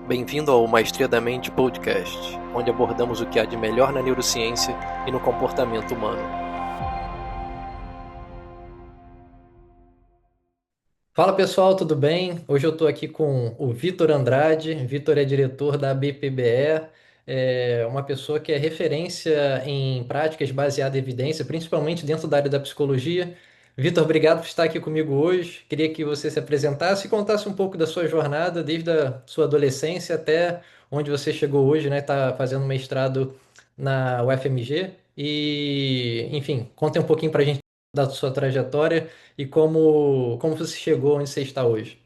Bem-vindo ao Maestria da Mente Podcast, onde abordamos o que há de melhor na neurociência e no comportamento humano. Fala pessoal, tudo bem? Hoje eu estou aqui com o Vitor Andrade. Vitor é diretor da BPBE, é uma pessoa que é referência em práticas baseadas em evidência, principalmente dentro da área da psicologia. Vitor, obrigado por estar aqui comigo hoje. Queria que você se apresentasse e contasse um pouco da sua jornada, desde a sua adolescência até onde você chegou hoje, né? Está fazendo mestrado na UFMG. E, enfim, conta um pouquinho para a gente da sua trajetória e como você chegou onde você está hoje.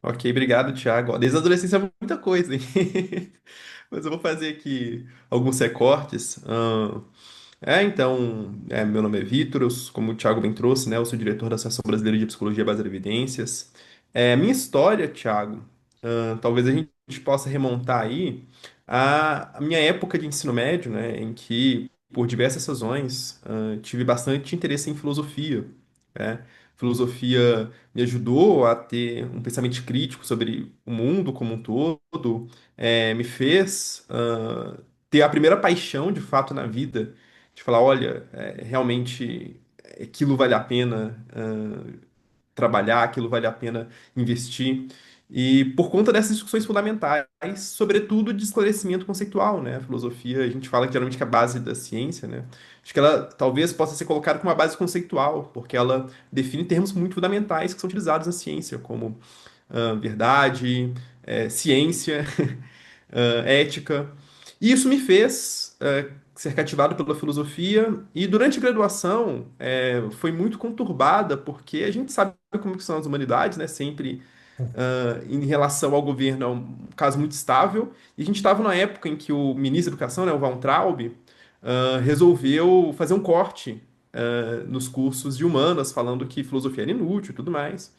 Ok, obrigado, Thiago. Desde a adolescência é muita coisa, hein? Mas eu vou fazer aqui alguns recortes. Meu nome é Vitor, como o Thiago bem trouxe, né? Eu sou diretor da Associação Brasileira de Psicologia Baseada em Evidências. Minha história, Thiago, talvez a gente possa remontar aí à minha época de ensino médio, né? Em que, por diversas razões, tive bastante interesse em filosofia, né? Filosofia me ajudou a ter um pensamento crítico sobre o mundo como um todo, me fez ter a primeira paixão de fato na vida, de falar, olha, realmente aquilo vale a pena trabalhar, aquilo vale a pena investir. E por conta dessas discussões fundamentais, sobretudo de esclarecimento conceitual, né? A filosofia, a gente fala que geralmente que é a base da ciência, né? Acho que ela talvez possa ser colocada como uma base conceitual, porque ela define termos muito fundamentais que são utilizados na ciência, como verdade, ciência, ética. E isso me fez ser cativado pela filosofia, e durante a graduação foi muito conturbada, porque a gente sabe como que são as humanidades, né? Sempre em relação ao governo é um caso muito estável, e a gente estava numa época em que o ministro da Educação, né, o Weintraub, resolveu fazer um corte nos cursos de humanas, falando que filosofia era inútil e tudo mais.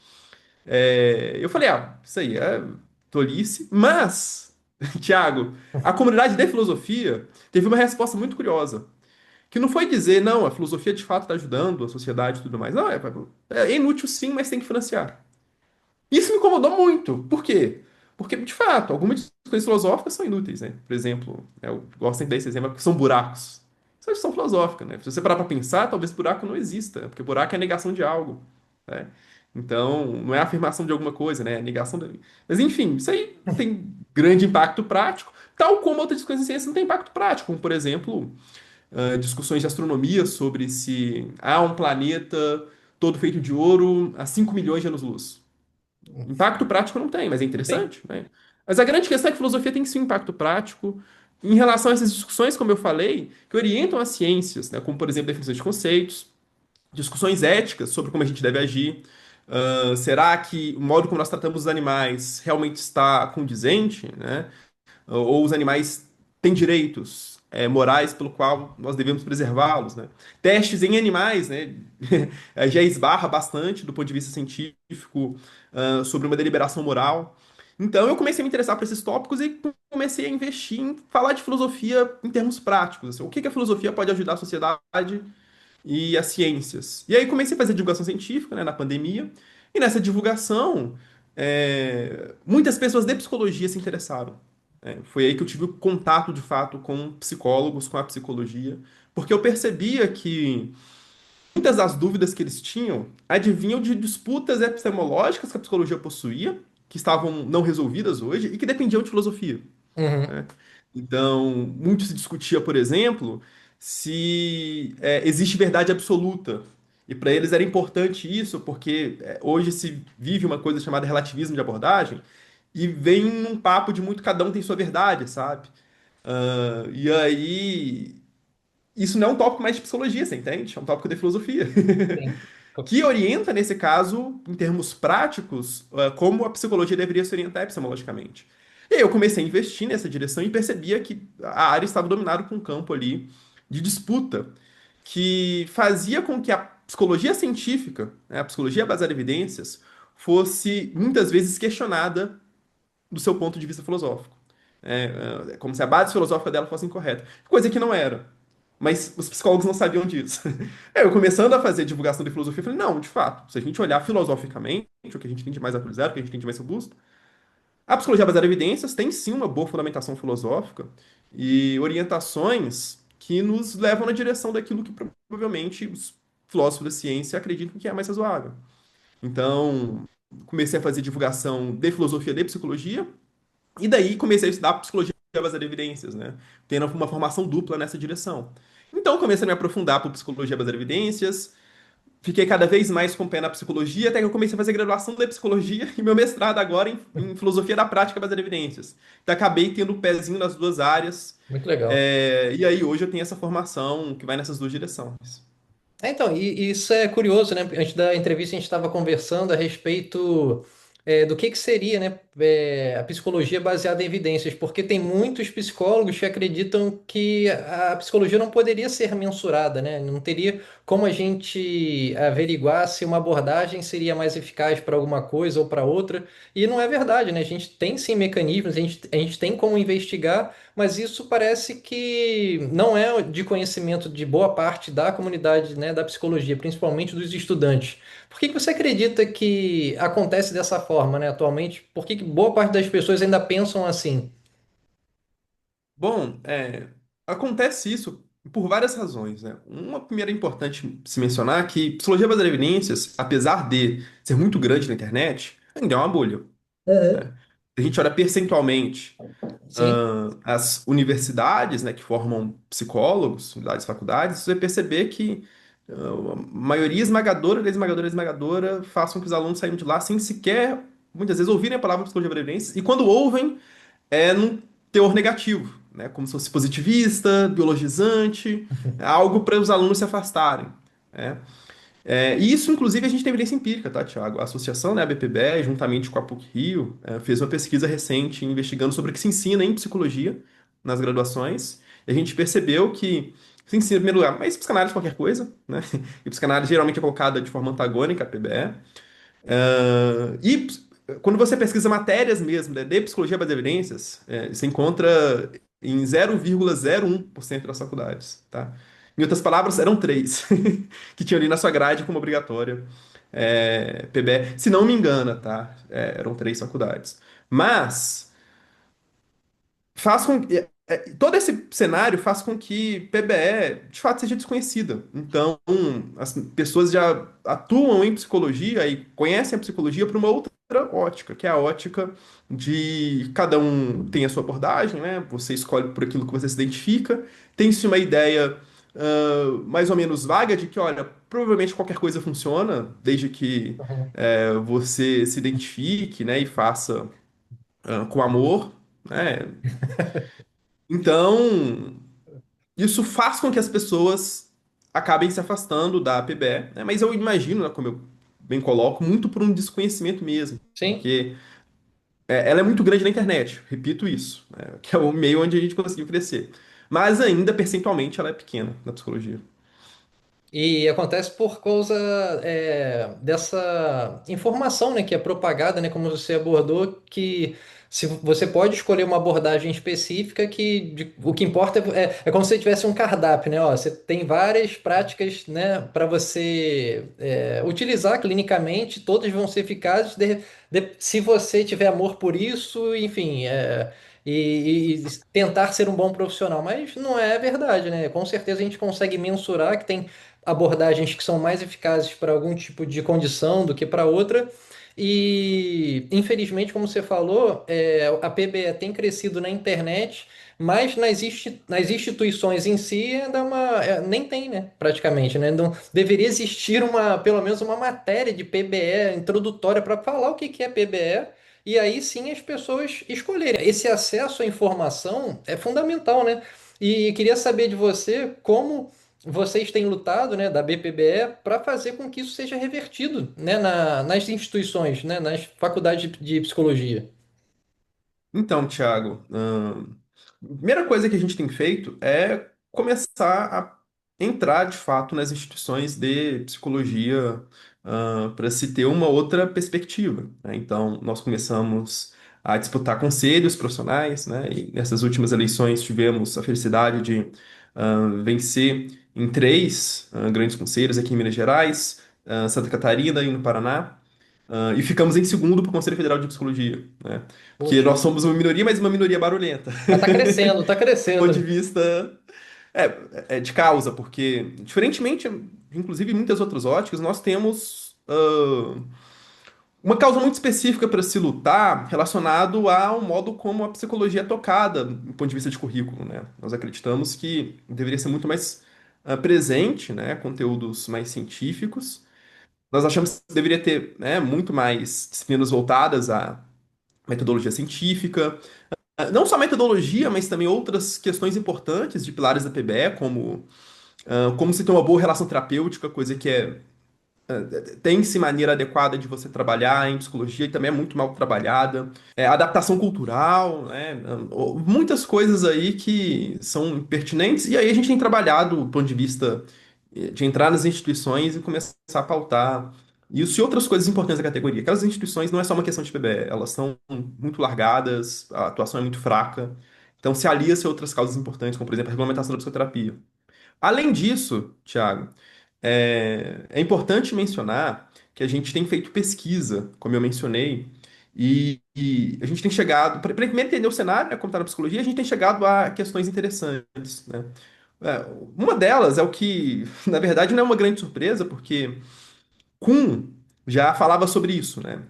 Eu falei, isso aí é tolice, mas, Tiago, a comunidade de filosofia teve uma resposta muito curiosa, que não foi dizer, não, a filosofia de fato está ajudando a sociedade e tudo mais. Não, é inútil sim, mas tem que financiar. Isso me incomodou muito. Por quê? Porque, de fato, algumas discussões filosóficas são inúteis, né? Por exemplo, eu gosto sempre desse exemplo, porque são buracos. Isso é uma discussão filosófica, né? Se você parar para pensar, talvez buraco não exista, porque buraco é a negação de algo, né? Então, não é a afirmação de alguma coisa, né? É a negação de... Mas, enfim, isso aí não tem grande impacto prático, tal como outras discussões de ciência não têm impacto prático, como, por exemplo, discussões de astronomia sobre se há um planeta todo feito de ouro a 5 milhões de anos-luz. Impacto prático não tem, mas é Tem? interessante, né? Mas a grande questão é que a filosofia tem sim um impacto prático em relação a essas discussões, como eu falei, que orientam as ciências, né? Como, por exemplo, definições de conceitos, discussões éticas sobre como a gente deve agir. Será que o modo como nós tratamos os animais realmente está condizente, né? Ou os animais têm direitos morais pelo qual nós devemos preservá-los, né? Testes em animais, né? Já esbarra bastante do ponto de vista científico sobre uma deliberação moral. Então eu comecei a me interessar por esses tópicos e comecei a investir em falar de filosofia em termos práticos. Assim, o que que a filosofia pode ajudar a sociedade e as ciências. E aí comecei a fazer divulgação científica, né, na pandemia, e nessa divulgação, muitas pessoas de psicologia se interessaram. Foi aí que eu tive o contato, de fato, com psicólogos, com a psicologia, porque eu percebia que muitas das dúvidas que eles tinham advinham de disputas epistemológicas que a psicologia possuía, que estavam não resolvidas hoje e que dependiam de filosofia, Uhum. né? Então, muito se discutia, por exemplo, se existe verdade absoluta. E para eles era importante isso, porque hoje se vive uma coisa chamada relativismo de abordagem, e vem num papo de muito cada um tem sua verdade, sabe? E aí, isso não é um tópico mais de psicologia, você entende? É um tópico de filosofia. Sim. Que orienta, nesse caso, em termos práticos, como a psicologia deveria se orientar epistemologicamente. E aí eu comecei a investir nessa direção e percebia que a área estava dominada por um campo ali de disputa que fazia com que a psicologia científica, né, a psicologia baseada em evidências, fosse muitas vezes questionada do seu ponto de vista filosófico. Como se a base filosófica dela fosse incorreta, coisa que não era. Mas os psicólogos não sabiam disso. Eu começando a fazer divulgação de filosofia, eu falei, não, de fato, se a gente olhar filosoficamente, o que a gente tem de mais atualizado, o que a gente tem de mais robusto, A psicologia baseada em evidências tem sim uma boa fundamentação filosófica e orientações que nos levam na direção daquilo que provavelmente os filósofos da ciência acreditam que é mais razoável. Então, comecei a fazer divulgação de filosofia de psicologia, e daí comecei a estudar psicologia baseada em evidências, né? Tendo uma formação dupla nessa direção. Então, comecei a me aprofundar por psicologia baseada em evidências, fiquei cada vez mais com o pé na psicologia, até que eu comecei a fazer graduação de psicologia e meu mestrado agora em filosofia da prática baseada em evidências. Então, acabei tendo um pezinho nas duas áreas, Muito legal. e aí hoje eu tenho essa formação que vai nessas duas direções. Então, e isso é curioso, né? Antes da entrevista a gente estava conversando a respeito do que seria, né, a psicologia baseada em evidências, porque tem muitos psicólogos que acreditam que a psicologia não poderia ser mensurada, né? Não teria como a gente averiguar se uma abordagem seria mais eficaz para alguma coisa ou para outra. E não é verdade, né? A gente tem sim mecanismos, a gente tem como investigar, mas isso parece que não é de conhecimento de boa parte da comunidade, né, da psicologia, principalmente dos estudantes. Por que que você acredita que acontece dessa forma, né, atualmente? Por que que boa parte das pessoas ainda pensam assim? Bom, acontece isso por várias razões, né? Uma primeira importante se mencionar é que psicologia baseada em evidências, apesar de ser muito grande na internet, ainda é uma bolha, Uhum. né? Se a gente olha percentualmente, Sim. as universidades, né, que formam psicólogos, unidades, faculdades, você vai perceber que a maioria esmagadora, esmagadora, façam que os alunos saiam de lá sem sequer, muitas vezes, ouvirem a palavra psicologia baseada em evidências, e quando ouvem, num teor negativo, né? Como se fosse positivista, biologizante, algo para os alunos se afastarem, né? E isso, inclusive, a gente tem evidência empírica, tá, Tiago? A associação, né, a BPB, juntamente com a PUC-Rio, fez uma pesquisa recente investigando sobre o que se ensina em psicologia nas graduações, e a gente percebeu que se ensina, em primeiro lugar, mas psicanálise é qualquer coisa, né? E psicanálise geralmente é colocada de forma antagônica à PBE. E quando você pesquisa matérias mesmo, né, de psicologia baseada em evidências, você encontra em 0,01% das faculdades, tá? Em outras palavras, eram três que tinham ali na sua grade como obrigatória PBE. Se não me engano, tá? Eram três faculdades. Mas faz com todo esse cenário faz com que PBE de fato seja desconhecida. Então, as pessoas já atuam em psicologia e conhecem a psicologia por uma outra ótica, que é a ótica de cada um tem a sua abordagem, né? Você escolhe por aquilo que você se identifica, tem-se uma ideia mais ou menos vaga de que, olha, provavelmente qualquer coisa funciona, desde que Uhum. você se identifique, né, e faça com amor, né? Então, isso faz com que as pessoas acabem se afastando da APBE, né? Mas eu imagino, né, como eu bem coloco, muito por um desconhecimento mesmo, Sim. porque ela é muito grande na internet, repito isso, né, que é o meio onde a gente conseguiu crescer. Mas ainda, percentualmente, ela é pequena na psicologia. E acontece por causa dessa informação, né, que é propagada, né, como você abordou, que se você pode escolher uma abordagem específica o que importa é como se você tivesse um cardápio, né? Ó, você tem várias práticas, né, para você utilizar clinicamente, todas vão ser eficazes se você tiver amor por isso, enfim, e tentar ser um bom profissional. Mas não é verdade, né? Com certeza a gente consegue mensurar que tem abordagens que são mais eficazes para algum tipo de condição do que para outra. E, infelizmente, como você falou, a PBE tem crescido na internet, mas nas instituições em si ainda nem tem, né? Praticamente, né? Não, deveria existir pelo menos uma matéria de PBE introdutória para falar o que que é PBE. E aí sim as pessoas escolherem. Esse acesso à informação é fundamental, né? E queria saber de você como vocês têm lutado, né, da BPBE, para fazer com que isso seja revertido, né, nas instituições, né, nas faculdades de psicologia. Então, Thiago, a primeira coisa que a gente tem feito é começar a entrar de fato nas instituições de psicologia, para se ter uma outra perspectiva, né? Então, nós começamos a disputar conselhos profissionais, né? E nessas últimas eleições tivemos a felicidade de vencer em três grandes conselhos aqui em Minas Gerais, Santa Catarina e no Paraná. E ficamos em segundo para o Conselho Federal de Psicologia, né? Porque Poxa, nós somos uma minoria, mas uma minoria barulhenta. mas tá crescendo, tá Do ponto de crescendo. vista de causa, porque, diferentemente, inclusive em muitas outras óticas, nós temos uma causa muito específica para se lutar relacionado ao modo como a psicologia é tocada do ponto de vista de currículo, né? Nós acreditamos que deveria ser muito mais presente, né? Conteúdos mais científicos. Nós achamos que deveria ter, né, muito mais disciplinas voltadas à metodologia científica. Não só metodologia, mas também outras questões importantes de pilares da PBE, como se ter uma boa relação terapêutica, coisa que tem-se maneira adequada de você trabalhar em psicologia e também é muito mal trabalhada. Adaptação cultural, né? Muitas coisas aí que são pertinentes. E aí a gente tem trabalhado do ponto de vista de entrar nas instituições e começar a pautar isso e outras coisas importantes da categoria. Aquelas instituições não é só uma questão de PBE, elas são muito largadas, a atuação é muito fraca. Então se alia-se a outras causas importantes, como por exemplo a regulamentação da psicoterapia. Além disso, Thiago, é importante mencionar que a gente tem feito pesquisa, como eu mencionei, e a gente tem chegado, para primeiro entender o cenário, né, como está na psicologia, a gente tem chegado a questões interessantes, né? Uma delas é o que, na verdade, não é uma grande surpresa, porque Kuhn já falava sobre isso, né?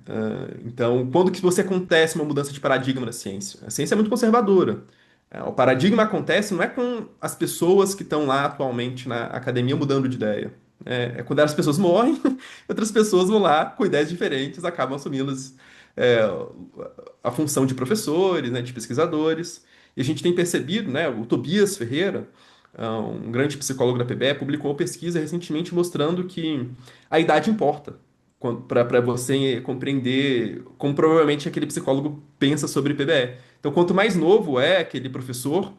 Então, quando que você acontece uma mudança de paradigma na ciência? A ciência é muito conservadora. O paradigma acontece não é com as pessoas que estão lá atualmente na academia mudando de ideia. É quando as pessoas morrem, outras pessoas vão lá com ideias diferentes, acabam assumindo é, a função de professores, né, de pesquisadores. E a gente tem percebido, né, o Tobias Ferreira, um grande psicólogo da PBE, publicou uma pesquisa recentemente mostrando que a idade importa para você compreender como provavelmente aquele psicólogo pensa sobre PBE. Então, quanto mais novo é aquele professor,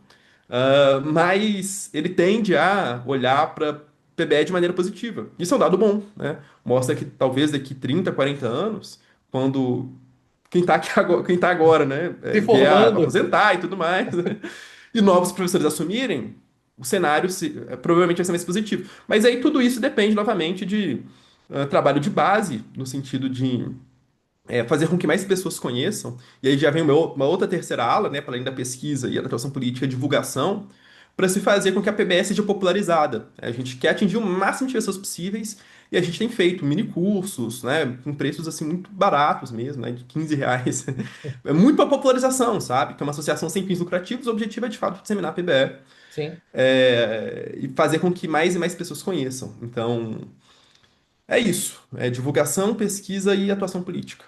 mais ele tende a olhar para PBE de maneira positiva. Isso é um dado bom, né? Mostra que talvez daqui 30, 40 anos, quando quem está aqui agora, quem tá agora, né, Se vier a formando. aposentar e tudo mais, né, e novos professores assumirem, o cenário provavelmente vai ser mais positivo. Mas aí tudo isso depende novamente de trabalho de base, no sentido de fazer com que mais pessoas conheçam. E aí já vem uma outra terceira ala, né, para além da pesquisa e adaptação política, divulgação, para se fazer com que a PBS seja popularizada. A gente quer atingir o máximo de pessoas possíveis e a gente tem feito mini cursos, né, com preços assim muito baratos mesmo, né, de R$ 15. É muito para popularização, sabe? Que é uma associação sem fins lucrativos, o objetivo é de fato disseminar a PBE Sim. e fazer com que mais e mais pessoas conheçam. Então, é isso. É divulgação, pesquisa e atuação política.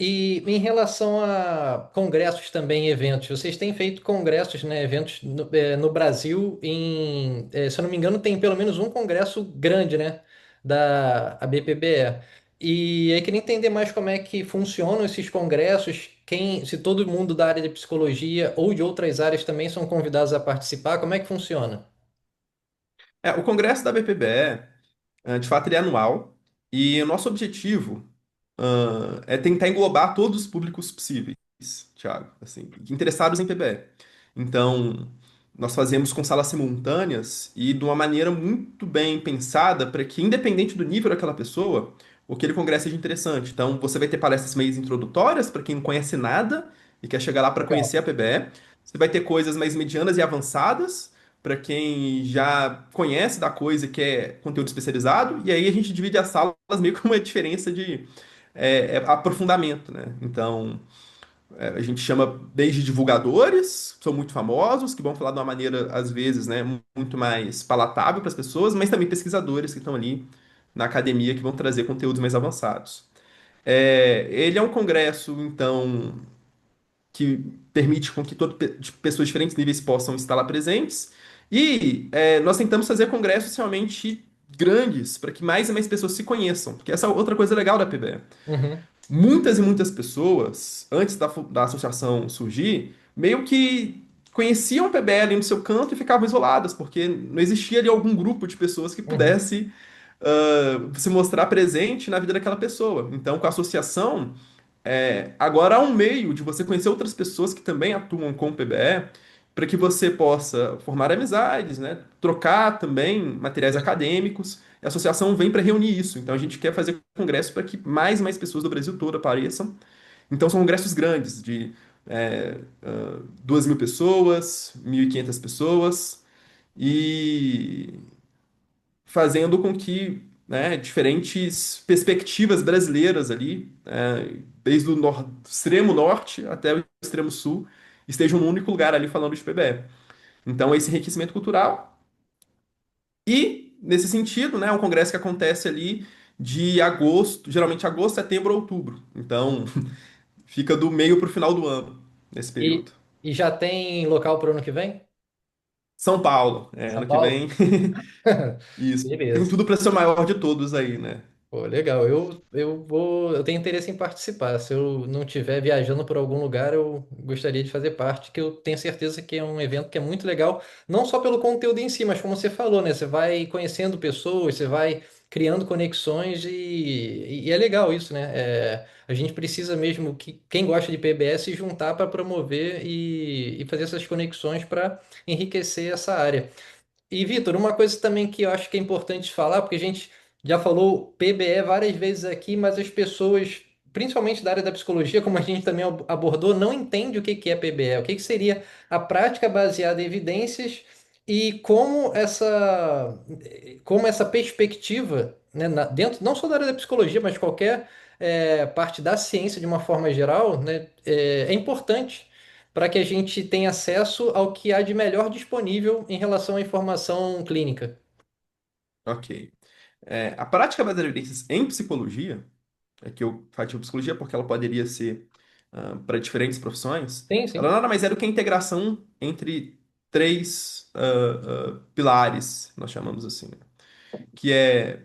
E em relação a congressos também, eventos, vocês têm feito congressos, né, eventos no Brasil, se eu não me engano, tem pelo menos um congresso grande, né, da ABPBE. E eu queria entender mais como é que funcionam esses congressos, se todo mundo da área de psicologia ou de outras áreas também são convidados a participar, como é que funciona? O Congresso da BPBE, de fato, ele é anual, e o nosso objetivo, é tentar englobar todos os públicos possíveis, Thiago, assim, interessados em PBE. Então, nós fazemos com salas simultâneas e de uma maneira muito bem pensada para que, independente do nível daquela pessoa, aquele congresso seja interessante. Então, você vai ter palestras meio introdutórias para quem não conhece nada e quer chegar lá para Legal. conhecer a PBE. Você vai ter coisas mais medianas e avançadas para quem já conhece da coisa e quer conteúdo especializado. E aí a gente divide as salas meio com uma diferença de aprofundamento, né? Então, a gente chama desde divulgadores, que são muito famosos, que vão falar de uma maneira, às vezes, né, muito mais palatável para as pessoas, mas também pesquisadores que estão ali na academia que vão trazer conteúdos mais avançados. Ele é um congresso, então, que permite com que pessoas de diferentes níveis possam estar lá presentes. E nós tentamos fazer congressos realmente grandes para que mais e mais pessoas se conheçam, porque essa é outra coisa legal da PBE. Uhum. Muitas e muitas pessoas, antes da associação surgir, meio que conheciam a PBL ali no seu canto e ficavam isoladas, porque não existia ali algum grupo de pessoas que Uhum. pudesse se mostrar presente na vida daquela pessoa. Então, com a associação, agora há um meio de você conhecer outras pessoas que também atuam com o PBE, para que você possa formar amizades, né? Trocar também materiais acadêmicos a associação vem para reunir isso. Então a gente quer fazer congresso para que mais e mais pessoas do Brasil todo apareçam. Então são congressos grandes, de 2.000 pessoas, 1.500 pessoas, e fazendo com que, né, diferentes perspectivas brasileiras ali, desde o extremo norte até o extremo sul, estejam num único lugar ali falando de PBE. Então, esse enriquecimento cultural. E, nesse sentido, né, é um congresso que acontece ali de agosto, geralmente agosto, setembro ou outubro. Então, fica do meio para o final do ano, nesse período. E já tem local para o ano que vem? São Paulo, São ano que vem. Paulo? Isso. Tem Beleza. tudo para ser o maior de todos aí, né? Pô, legal. Eu tenho interesse em participar. Se eu não estiver viajando por algum lugar, eu gostaria de fazer parte, que eu tenho certeza que é um evento que é muito legal, não só pelo conteúdo em si, mas como você falou, né? Você vai conhecendo pessoas, você vai criando conexões e é legal isso, né? A gente precisa mesmo que quem gosta de PBS se juntar para promover e fazer essas conexões para enriquecer essa área. E, Vitor, uma coisa também que eu acho que é importante falar, porque a gente já falou PBE várias vezes aqui, mas as pessoas, principalmente da área da psicologia, como a gente também abordou, não entende o que que é PBE, o que que seria a prática baseada em evidências e como essa perspectiva, né, dentro não só da área da psicologia, mas qualquer parte da ciência de uma forma geral, né, é importante para que a gente tenha acesso ao que há de melhor disponível em relação à informação clínica. Ok. A prática baseada em evidências em psicologia, é que eu faço psicologia porque ela poderia ser para diferentes profissões, Sim, ela sim. nada mais é do que a integração entre três pilares, nós chamamos assim, né? Que é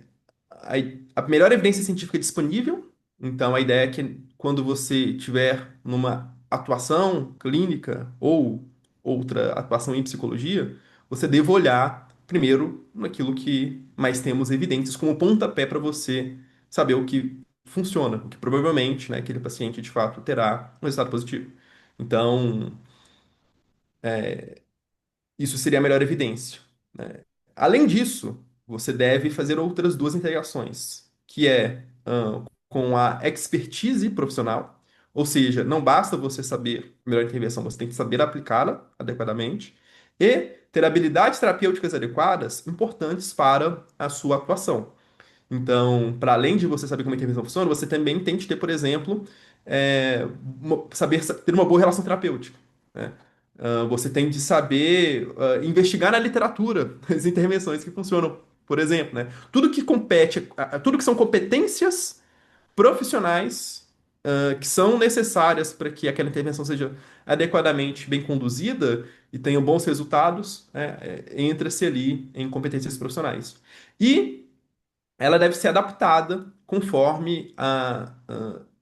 a, a melhor evidência científica disponível. Então, a ideia é que quando você tiver numa atuação clínica ou outra atuação em psicologia, você deva olhar primeiro naquilo que mais temos evidências como pontapé para você saber o que funciona, o que provavelmente, né, aquele paciente de fato terá um resultado positivo. Então, isso seria a melhor evidência, né? Além disso, você deve fazer outras duas integrações, que é com a expertise profissional, ou seja, não basta você saber a melhor intervenção, você tem que saber aplicá-la adequadamente e ter habilidades terapêuticas adequadas importantes para a sua atuação. Então, para além de você saber como a intervenção funciona, você também tem que ter, por exemplo, saber ter uma boa relação terapêutica, né? Você tem de saber investigar na literatura as intervenções que funcionam, por exemplo, né? Tudo que compete, tudo que são competências profissionais que são necessárias para que aquela intervenção seja adequadamente bem conduzida e tenha bons resultados, né? Entra-se ali em competências profissionais. E ela deve ser adaptada conforme a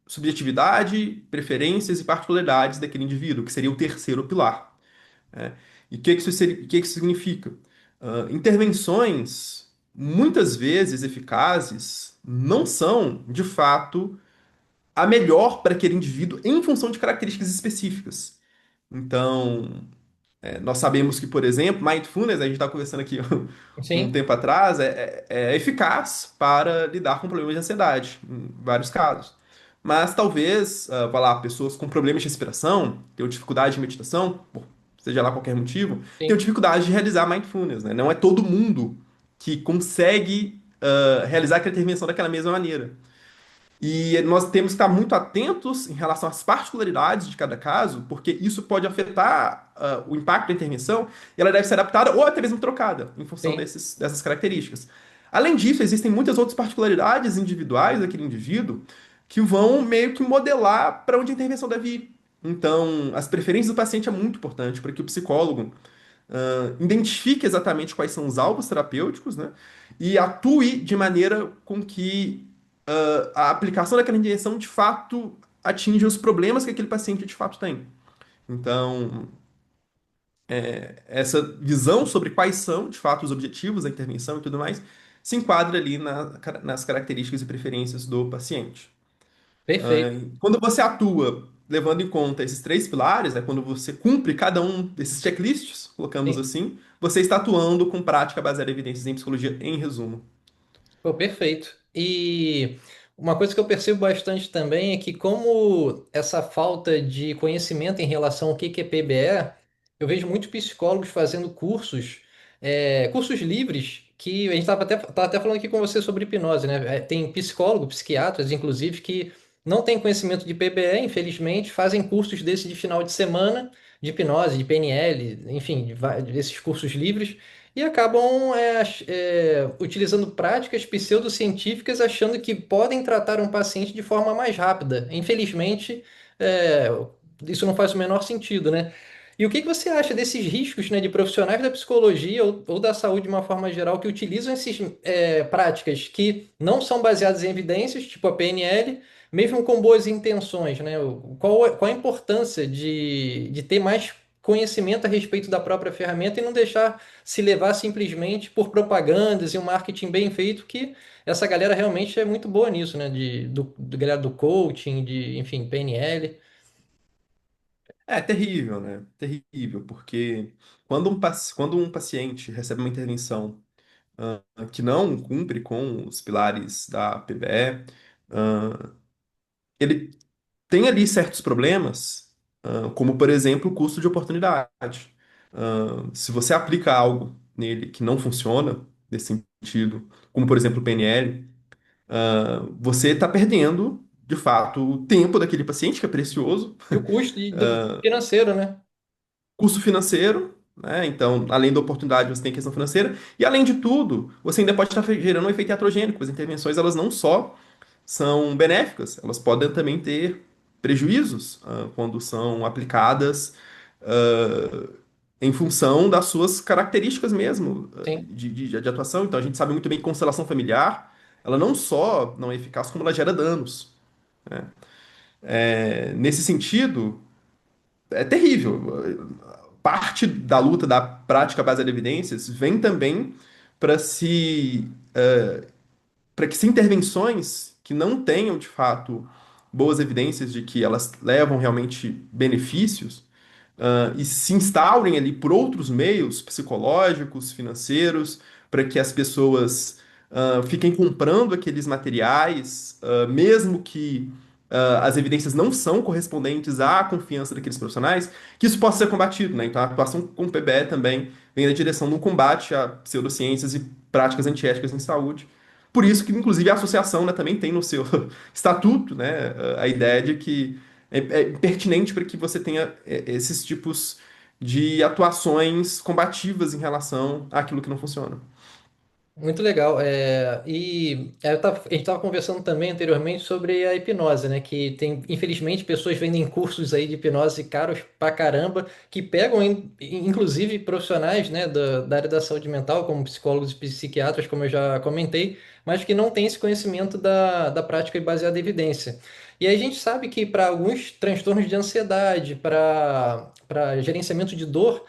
subjetividade, preferências e particularidades daquele indivíduo, que seria o terceiro pilar, né? E o que que isso significa? Intervenções, muitas vezes eficazes, não são, de fato, a melhor para aquele indivíduo em função de características específicas. Então, nós sabemos que, por exemplo, mindfulness, a gente está conversando aqui um Sim, tempo atrás, é eficaz para lidar com problemas de ansiedade, em vários casos. Mas talvez, vá lá, pessoas com problemas de respiração, tenham dificuldade de meditação, por seja lá qualquer motivo, tenham sim, dificuldade de realizar mindfulness, né? Não é todo mundo que consegue realizar aquela intervenção daquela mesma maneira. E nós temos que estar muito atentos em relação às particularidades de cada caso, porque isso pode afetar o impacto da intervenção e ela deve ser adaptada ou até mesmo trocada em função sim, dessas características. Além disso, existem muitas outras particularidades individuais daquele indivíduo que vão meio que modelar para onde a intervenção deve ir. Então, as preferências do paciente é muito importante para que o psicólogo identifique exatamente quais são os alvos terapêuticos, né? E atue de maneira com que a aplicação daquela injeção de fato atinja os problemas que aquele paciente de fato tem. Então, essa visão sobre quais são de fato os objetivos da intervenção e tudo mais se enquadra ali nas características e preferências do paciente. perfeito. Quando você atua levando em conta esses três pilares, né, quando você cumpre cada um desses checklists, colocamos Sim. assim, você está atuando com prática baseada em evidências em psicologia, em resumo. Pô, perfeito. E uma coisa que eu percebo bastante também é que, como essa falta de conhecimento em relação ao que é PBE, eu vejo muitos psicólogos fazendo cursos, cursos livres, que a gente tava até falando aqui com você sobre hipnose, né? Tem psicólogo, psiquiatras, inclusive, que não têm conhecimento de PBE, infelizmente, fazem cursos desse de final de semana, de hipnose, de PNL, enfim, desses cursos livres e acabam utilizando práticas pseudocientíficas achando que podem tratar um paciente de forma mais rápida. Infelizmente, é, isso não faz o menor sentido, né? E o que que você acha desses riscos, né, de profissionais da psicologia ou da saúde de uma forma geral que utilizam essas práticas que não são baseadas em evidências, tipo a PNL, mesmo com boas intenções, né? Qual a importância de ter mais conhecimento a respeito da própria ferramenta e não deixar se levar simplesmente por propagandas e um marketing bem feito, que essa galera realmente é muito boa nisso, né? Do galera do coaching, enfim, PNL. É terrível, né? Terrível, porque quando um paciente recebe uma intervenção que não cumpre com os pilares da PBE, ele tem ali certos problemas, como, por exemplo, o custo de oportunidade. Se você aplica algo nele que não funciona, nesse sentido, como, por exemplo, o PNL, você está perdendo, de fato, o tempo daquele paciente, que é precioso, E o custo do financeiro, né? custo financeiro, né? Então, além da oportunidade, você tem questão financeira, e além de tudo, você ainda pode estar gerando um efeito iatrogênico. As intervenções, elas não só são benéficas, elas podem também ter prejuízos, quando são aplicadas, ah, em função das suas características mesmo, Sim. de atuação. Então, a gente sabe muito bem que constelação familiar, ela não só não é eficaz, como ela gera danos. Nesse sentido, é terrível. Parte da luta da prática baseada em evidências vem também para se para que se intervenções que não tenham de fato boas evidências de que elas levam realmente benefícios e se instaurem ali por outros meios psicológicos, financeiros, para que as pessoas fiquem comprando aqueles materiais, mesmo que as evidências não são correspondentes à confiança daqueles profissionais, que isso possa ser combatido, né? Então a atuação com o PBE também vem na direção do combate a pseudociências e práticas antiéticas em saúde. Por isso que, inclusive, a associação, né, também tem no seu estatuto, né, a ideia de que é pertinente para que você tenha esses tipos de atuações combativas em relação àquilo que não funciona. Muito legal. A gente estava conversando também anteriormente sobre a hipnose, né? Que tem, infelizmente, pessoas vendem cursos aí de hipnose caros pra caramba, que pegam, inclusive, profissionais, né, da área da saúde mental, como psicólogos e psiquiatras, como eu já comentei, mas que não têm esse conhecimento da prática baseada em evidência. E aí a gente sabe que para alguns transtornos de ansiedade, para gerenciamento de dor,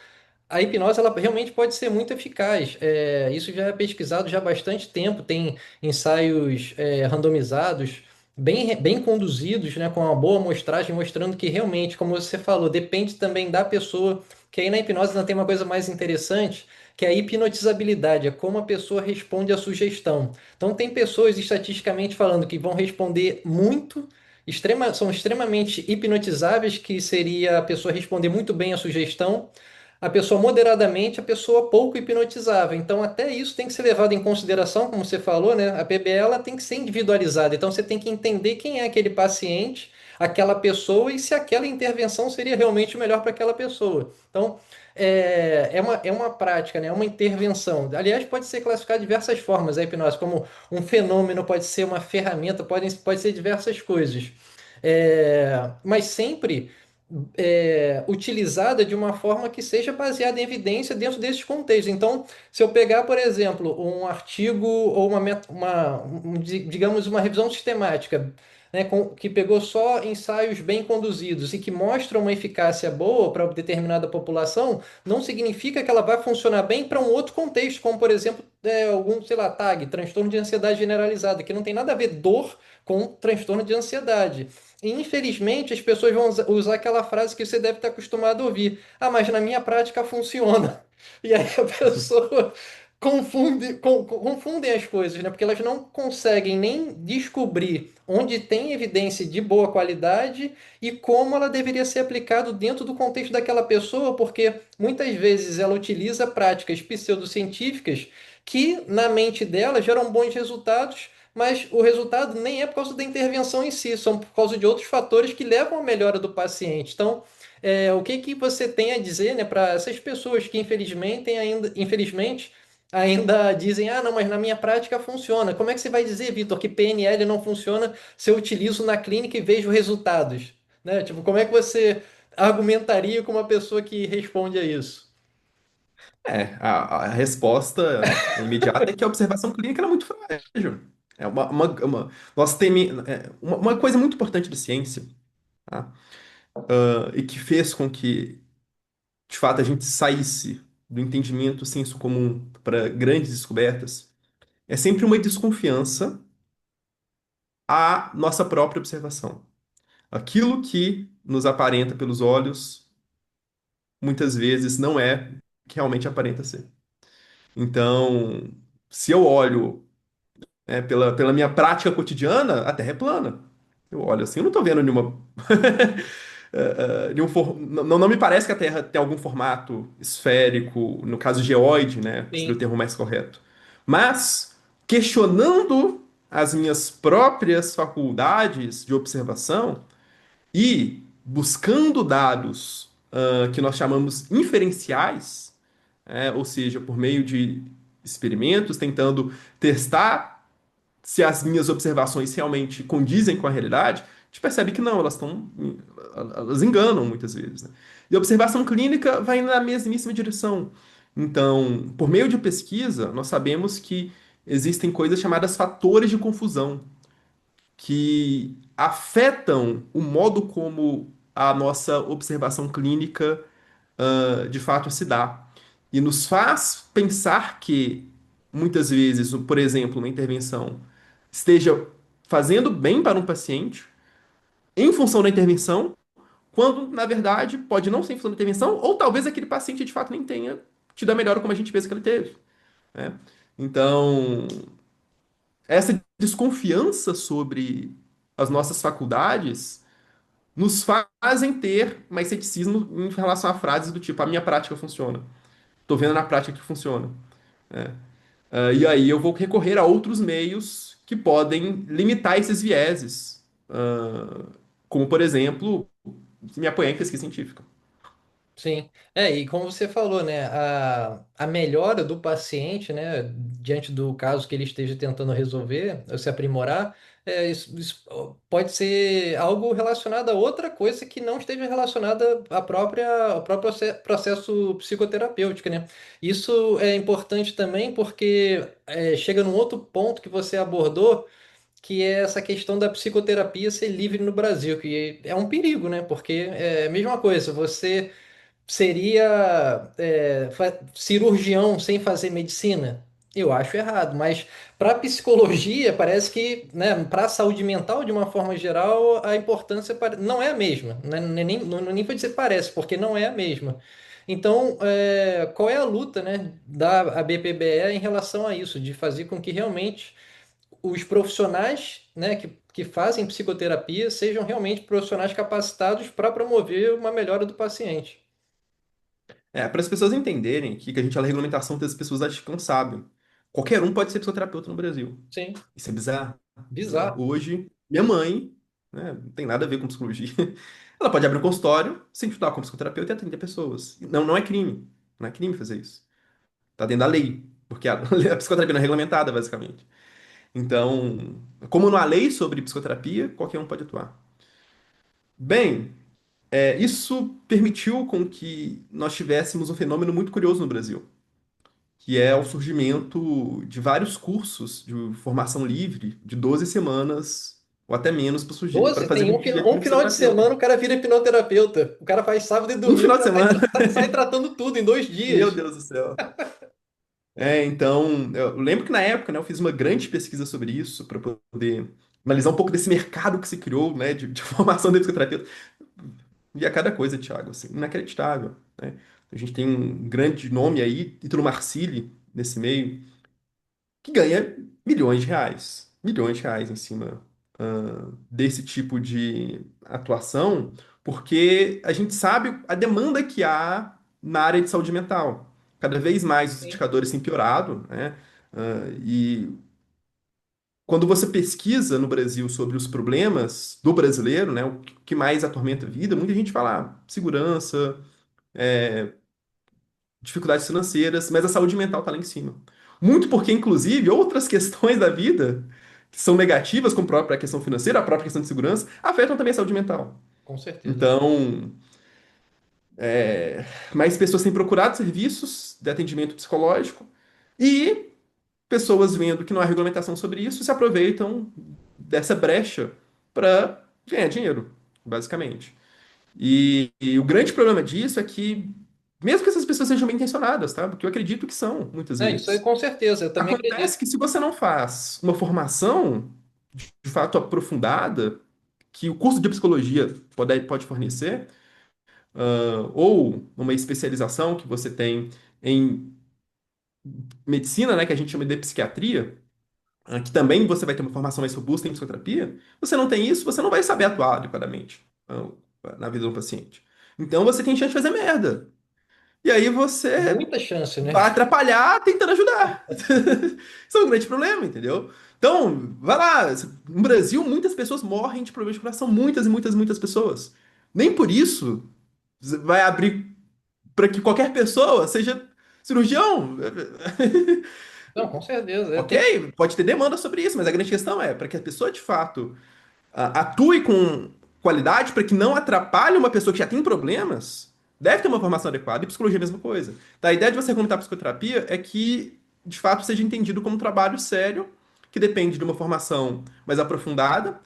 a hipnose ela realmente pode ser muito eficaz. Isso já é pesquisado já há bastante tempo. Tem ensaios randomizados, bem conduzidos, né, com uma boa amostragem, mostrando que realmente, como você falou, depende também da pessoa. Que aí na hipnose ainda tem uma coisa mais interessante, que é a hipnotizabilidade, é como a pessoa responde à sugestão. Então, tem pessoas estatisticamente falando que vão responder muito. São extremamente hipnotizáveis, que seria a pessoa responder muito bem à sugestão, a pessoa moderadamente, a pessoa pouco hipnotizável. Então, até isso tem que ser levado em consideração, como você falou, né? A PBL ela tem que ser individualizada. Então, você tem que entender quem é aquele paciente, aquela pessoa e se aquela intervenção seria realmente o melhor para aquela pessoa. Então, é uma prática, né? É uma intervenção. Aliás, pode ser classificado de diversas formas a hipnose, como um fenômeno, pode ser uma ferramenta, pode ser diversas coisas. Mas sempre utilizada de uma forma que seja baseada em evidência dentro desses contextos. Então, se eu pegar, por exemplo, um artigo ou digamos, uma revisão sistemática, né, que pegou só ensaios bem conduzidos e que mostra uma eficácia boa para determinada população, não significa que ela vai funcionar bem para um outro contexto, como, por exemplo, algum, sei lá, TAG, transtorno de ansiedade generalizada, que não tem nada a ver dor com transtorno de ansiedade. E, infelizmente, as pessoas vão usar aquela frase que você deve estar acostumado a ouvir. Ah, mas na minha prática funciona. E aí a pessoa confundem as coisas, né? Porque elas não conseguem nem descobrir onde tem evidência de boa qualidade e como ela deveria ser aplicada dentro do contexto daquela pessoa, porque muitas vezes ela utiliza práticas pseudocientíficas que, na mente dela, geram bons resultados, mas o resultado nem é por causa da intervenção em si, são por causa de outros fatores que levam à melhora do paciente. Então, o que que você tem a dizer, né, para essas pessoas que infelizmente ainda dizem, ah, não, mas na minha prática funciona. Como é que você vai dizer, Vitor, que PNL não funciona se eu utilizo na clínica e vejo resultados? Né? Tipo, como é que você argumentaria com uma pessoa que responde a isso? A resposta imediata é que a observação clínica ela é muito frágil. Nós uma coisa muito importante da ciência, tá? E que fez com que, de fato, a gente saísse do entendimento senso comum para grandes descobertas, é sempre uma desconfiança à nossa própria observação. Aquilo que nos aparenta pelos olhos, muitas vezes não é o que realmente aparenta ser. Então, se eu olho, pela minha prática cotidiana, a Terra é plana. Eu olho assim, eu não estou vendo nenhuma. Não me parece que a Terra tem algum formato esférico, no caso geoide, né? Que seria o Sim, termo mais correto. Mas, questionando as minhas próprias faculdades de observação e buscando dados, que nós chamamos inferenciais, ou seja, por meio de experimentos, tentando testar se as minhas observações realmente condizem com a realidade, a gente percebe que não, elas enganam muitas vezes, né? E a observação clínica vai na mesmíssima direção. Então, por meio de pesquisa, nós sabemos que existem coisas chamadas fatores de confusão, que afetam o modo como a nossa observação clínica, de fato se dá. E nos faz pensar que, muitas vezes, por exemplo, uma intervenção esteja fazendo bem para um paciente em função da intervenção, quando, na verdade, pode não ser em função da intervenção, ou talvez aquele paciente de fato nem tenha tido a melhora como a gente pensa que ele teve, né? Então, essa desconfiança sobre as nossas faculdades nos fazem ter mais ceticismo em relação a frases do tipo, a minha prática funciona. Tô vendo na prática que funciona. E aí eu vou recorrer a outros meios que podem limitar esses vieses. Como, por exemplo, me apoiar em pesquisa científica. sim. E como você falou, né, a melhora do paciente, né, diante do caso que ele esteja tentando resolver, ou se aprimorar, isso pode ser algo relacionado a outra coisa que não esteja relacionada ao próprio processo psicoterapêutico, né? Isso é importante também porque chega num outro ponto que você abordou, que é essa questão da psicoterapia ser livre no Brasil, que é um perigo, né? Porque é a mesma coisa, você seria cirurgião sem fazer medicina? Eu acho errado, mas para psicologia parece que, né, para a saúde mental de uma forma geral, a importância não é a mesma, né? Nem foi dizer parece, porque não é a mesma. Então, qual é a luta, né, da ABPBE em relação a isso, de fazer com que realmente os profissionais, né, que fazem psicoterapia sejam realmente profissionais capacitados para promover uma melhora do paciente? Para as pessoas entenderem que a gente fala regulamentação, que as pessoas acham que não sabem. Qualquer um pode ser psicoterapeuta no Brasil. Sim, Isso é bizarro. Bizarro. bizarro. Hoje, minha mãe, né, não tem nada a ver com psicologia, ela pode abrir um consultório, se intitular como psicoterapeuta e atender pessoas. Não, não é crime. Não é crime fazer isso. Tá dentro da lei. Porque a psicoterapia não é regulamentada, basicamente. Então, como não há lei sobre psicoterapia, qualquer um pode atuar. Bem, isso permitiu com que nós tivéssemos um fenômeno muito curioso no Brasil, que é o surgimento de vários cursos de formação livre de 12 semanas ou até menos para 12 fazer tem com que um um final de psicoterapeuta. semana o cara vira hipnoterapeuta. O cara faz sábado e Um domingo, final de semana, sai tratando tudo em 2 dias. meu Deus do céu. Então, eu lembro que na época, né, eu fiz uma grande pesquisa sobre isso para poder analisar um pouco desse mercado que se criou, né, de formação de psicoterapeuta. E a cada coisa, Thiago, assim, inacreditável, né? A gente tem um grande nome aí, Ítalo Marcilli, nesse meio que ganha milhões de reais em cima desse tipo de atuação, porque a gente sabe a demanda que há na área de saúde mental. Cada vez mais os Sim. indicadores têm piorado, né? E quando você pesquisa no Brasil sobre os problemas do brasileiro, né, o que mais atormenta a vida, muita gente fala segurança, dificuldades financeiras, mas a saúde mental está lá em cima. Muito porque, inclusive, outras questões da vida que são negativas, como a própria questão financeira, a própria questão de segurança, afetam também a saúde mental. Com certeza. Então, mais pessoas têm procurado serviços de atendimento psicológico e pessoas vendo que não há regulamentação sobre isso se aproveitam dessa brecha para ganhar dinheiro, basicamente. E o grande problema disso é que, mesmo que essas pessoas sejam bem intencionadas, tá? Porque eu acredito que são, muitas É, isso aí vezes. com certeza, eu também Acontece acredito. que se você não faz uma formação de fato aprofundada, que o curso de psicologia pode fornecer, ou uma especialização que você tem em medicina, né, que a gente chama de psiquiatria, que também você vai ter uma formação mais robusta em psicoterapia, você não tem isso, você não vai saber atuar adequadamente, na vida do paciente. Então você tem chance de fazer merda. E aí você Muita chance, né? vai atrapalhar tentando ajudar. Isso é um grande problema, entendeu? Então, vai lá. No Brasil, muitas pessoas morrem de problemas de coração. Muitas e muitas, muitas pessoas. Nem por isso vai abrir para que qualquer pessoa seja cirurgião. Não, com certeza. Ok, pode ter demanda sobre isso, mas a grande questão é para que a pessoa de fato atue com qualidade para que não atrapalhe uma pessoa que já tem problemas, deve ter uma formação adequada. E psicologia é a mesma coisa. Tá, a ideia de você regulamentar a psicoterapia é que, de fato, seja entendido como um trabalho sério, que depende de uma formação mais aprofundada,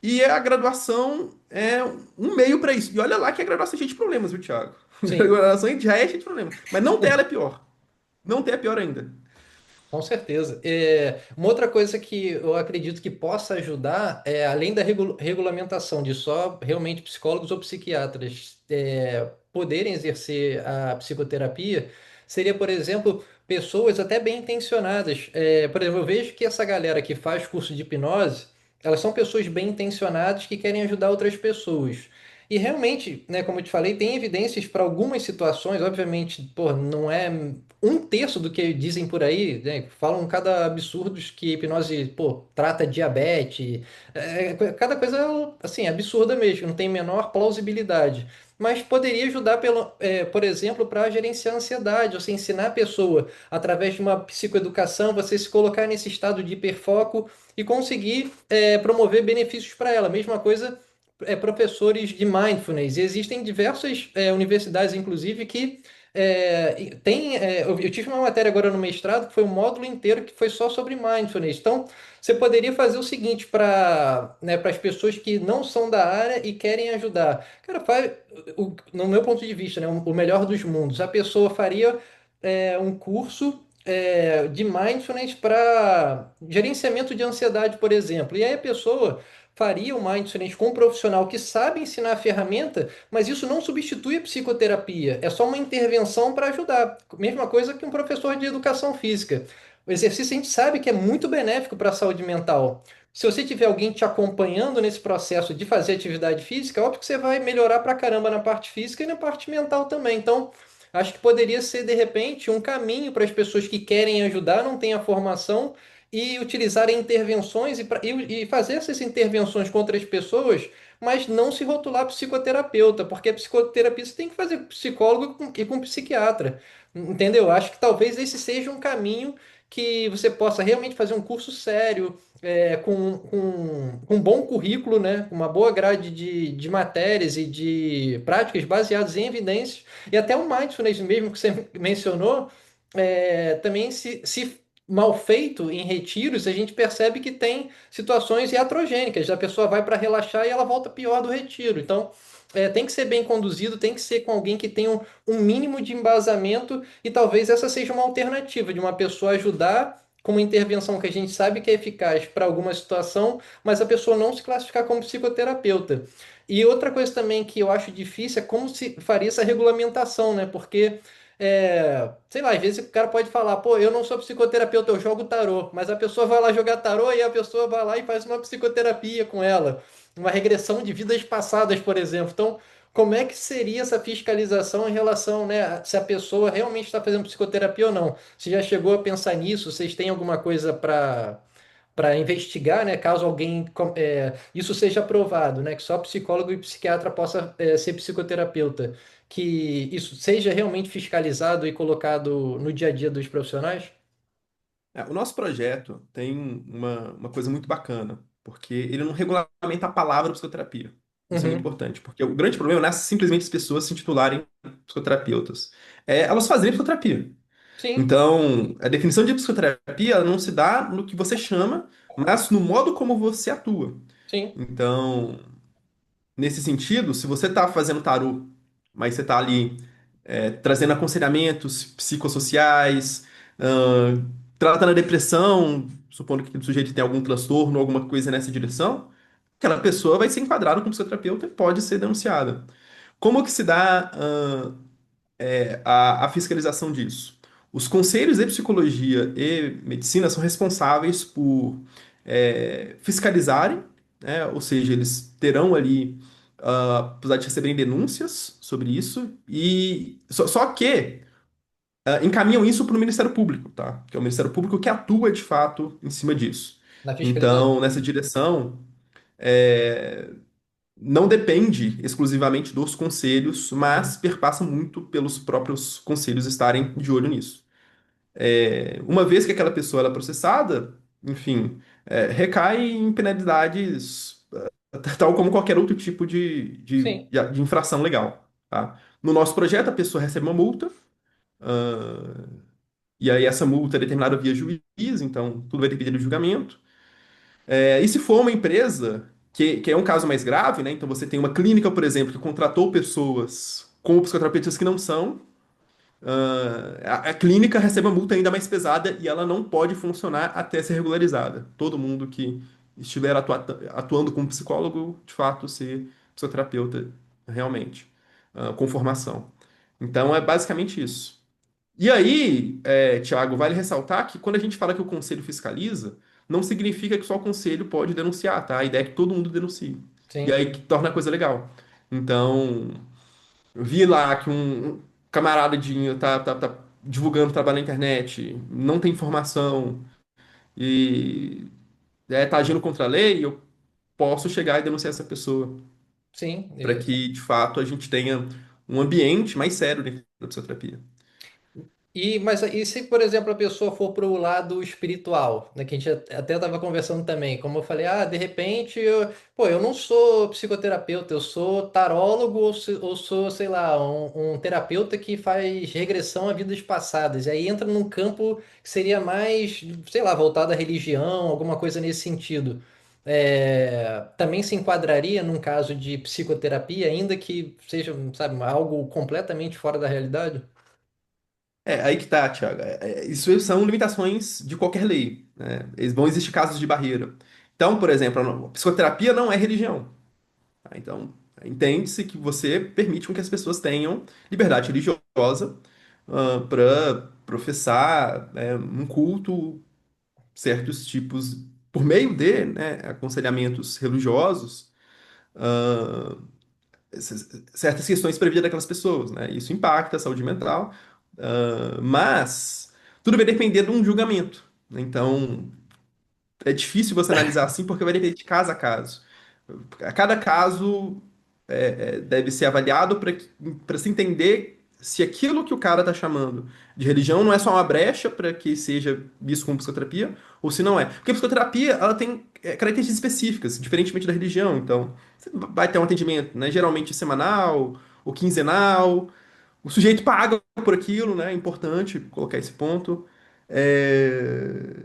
e a graduação é um meio para isso. E olha lá que a graduação é cheia de problemas, viu, Thiago? A Sim. graduação já é cheia de problemas. Mas não ter ela é pior. Não ter é pior ainda. Com certeza. Uma outra coisa que eu acredito que possa ajudar é, além da regulamentação de só realmente psicólogos ou psiquiatras poderem exercer a psicoterapia, seria, por exemplo, pessoas até bem intencionadas. Por exemplo, eu vejo que essa galera que faz curso de hipnose, elas são pessoas bem intencionadas que querem ajudar outras pessoas. E realmente, né, como eu te falei, tem evidências para algumas situações, obviamente, pô, não é um terço do que dizem por aí, né? Falam cada absurdos que hipnose, pô, trata diabetes, cada coisa, assim, absurda mesmo, não tem menor plausibilidade. Mas poderia ajudar, por exemplo, para gerenciar a ansiedade, você ensinar a pessoa, através de uma psicoeducação, você se colocar nesse estado de hiperfoco e conseguir promover benefícios para ela. Mesma coisa, professores de mindfulness. E existem diversas universidades, inclusive, que eu tive uma matéria agora no mestrado que foi um módulo inteiro que foi só sobre mindfulness. Então, você poderia fazer o seguinte para para as pessoas que não são da área e querem ajudar. Cara, no meu ponto de vista, né, o melhor dos mundos. A pessoa faria um curso de mindfulness para gerenciamento de ansiedade, por exemplo. E aí a pessoa faria o mindfulness com um profissional que sabe ensinar a ferramenta, mas isso não substitui a psicoterapia, é só uma intervenção para ajudar. Mesma coisa que um professor de educação física. O exercício a gente sabe que é muito benéfico para a saúde mental. Se você tiver alguém te acompanhando nesse processo de fazer atividade física, óbvio que você vai melhorar pra caramba na parte física e na parte mental também. Então, acho que poderia ser, de repente, um caminho para as pessoas que querem ajudar, não têm a formação, e utilizarem intervenções e fazer essas intervenções com outras pessoas, mas não se rotular psicoterapeuta, porque a psicoterapia você tem que fazer com psicólogo e com psiquiatra. Entendeu? Acho que talvez esse seja um caminho que você possa realmente fazer um curso sério, com um bom currículo, né? Com uma boa grade de matérias e de práticas baseadas em evidências, e até o mindfulness mesmo que você mencionou, também se mal feito em retiros, a gente percebe que tem situações iatrogênicas. A pessoa vai para relaxar e ela volta pior do retiro. Então, tem que ser bem conduzido, tem que ser com alguém que tenha um mínimo de embasamento, e talvez essa seja uma alternativa de uma pessoa ajudar com uma intervenção que a gente sabe que é eficaz para alguma situação, mas a pessoa não se classificar como psicoterapeuta. E outra coisa também que eu acho difícil é como se faria essa regulamentação, né? Porque sei lá, às vezes o cara pode falar, pô, eu não sou psicoterapeuta, eu jogo tarô, mas a pessoa vai lá jogar tarô e a pessoa vai lá e faz uma psicoterapia com ela, uma regressão de vidas passadas, por exemplo. Então, como é que seria essa fiscalização em relação, né, se a pessoa realmente está fazendo psicoterapia ou não? Você já chegou a pensar nisso? Vocês têm alguma coisa para investigar, né, caso alguém isso seja aprovado, né, que só psicólogo e psiquiatra possa ser psicoterapeuta, que isso seja realmente fiscalizado e colocado no dia a dia dos profissionais? O nosso projeto tem uma coisa muito bacana, porque ele não regulamenta a palavra psicoterapia. Isso é muito Uhum. importante, porque o grande problema não é simplesmente as pessoas se intitularem psicoterapeutas. É elas fazerem psicoterapia. Sim, Então, a definição de psicoterapia ela não se dá no que você chama, mas no modo como você atua. sim, Então, nesse sentido, se você está fazendo tarô, mas você está ali trazendo aconselhamentos psicossociais, tratando a depressão, supondo que o sujeito tem algum transtorno, alguma coisa nessa direção, aquela pessoa vai ser enquadrada como psicoterapeuta e pode ser denunciada. Como que se dá a fiscalização disso? Os conselhos de psicologia e medicina são responsáveis por fiscalizarem, né? Ou seja, eles terão ali a possibilidade de receberem denúncias sobre isso, e só que encaminham isso para o Ministério Público, tá? Que é o Ministério Público que atua de fato em cima disso. na fiscalização. Então, nessa direção, é, não depende exclusivamente dos conselhos, mas perpassa muito pelos próprios conselhos estarem de olho nisso. Uma vez que aquela pessoa ela é processada, enfim, recai em penalidades tal como qualquer outro tipo Sim, de infração legal, tá? No nosso projeto, a pessoa recebe uma multa, ah, e aí essa multa é determinada via juiz, então tudo vai depender do julgamento. E se for uma empresa, que é um caso mais grave, né? Então você tem uma clínica, por exemplo, que contratou pessoas com psicoterapeutas que não são, a clínica recebe uma multa ainda mais pesada e ela não pode funcionar até ser regularizada. Todo mundo que estiver atuando como psicólogo, de fato, ser psicoterapeuta realmente, com formação. Então é basicamente isso. E aí, Tiago, vale ressaltar que quando a gente fala que o conselho fiscaliza, não significa que só o conselho pode denunciar, tá? A ideia é que todo mundo denuncie. E sim, aí que torna a coisa legal. Então, eu vi lá que um camaradinho tá divulgando trabalho na internet, não tem informação e tá agindo contra a lei, eu posso chegar e denunciar essa pessoa, sim. para que, de fato, a gente tenha um ambiente mais sério dentro da psicoterapia. Mas e se, por exemplo, a pessoa for para o lado espiritual, né, que a gente até estava conversando também, como eu falei, de repente, pô, eu não sou psicoterapeuta, eu sou tarólogo ou sou, sei lá, um terapeuta que faz regressão a vidas passadas, e aí entra num campo que seria mais, sei lá, voltado à religião, alguma coisa nesse sentido. Também se enquadraria num caso de psicoterapia, ainda que seja, sabe, algo completamente fora da realidade? Aí que tá, Thiago. Isso são limitações de qualquer lei, né? Vão existir casos de barreira. Então, por exemplo, a psicoterapia não é religião, tá? Então, entende-se que você permite com que as pessoas tenham liberdade religiosa para professar, né, um culto, certos tipos, por meio de, né, aconselhamentos religiosos, ah, certas questões para a vida daquelas pessoas, né? Isso impacta a saúde mental, mas tudo vai depender de um julgamento, né? Então, é difícil você analisar assim porque vai depender de caso a caso. A cada caso deve ser avaliado para se entender se aquilo que o cara está chamando de religião não é só uma brecha para que seja visto como psicoterapia, ou se não é. Porque a psicoterapia ela tem características específicas, diferentemente da religião. Então, você vai ter um atendimento, né, geralmente semanal ou quinzenal. O sujeito paga por aquilo, né? É importante colocar esse ponto. É,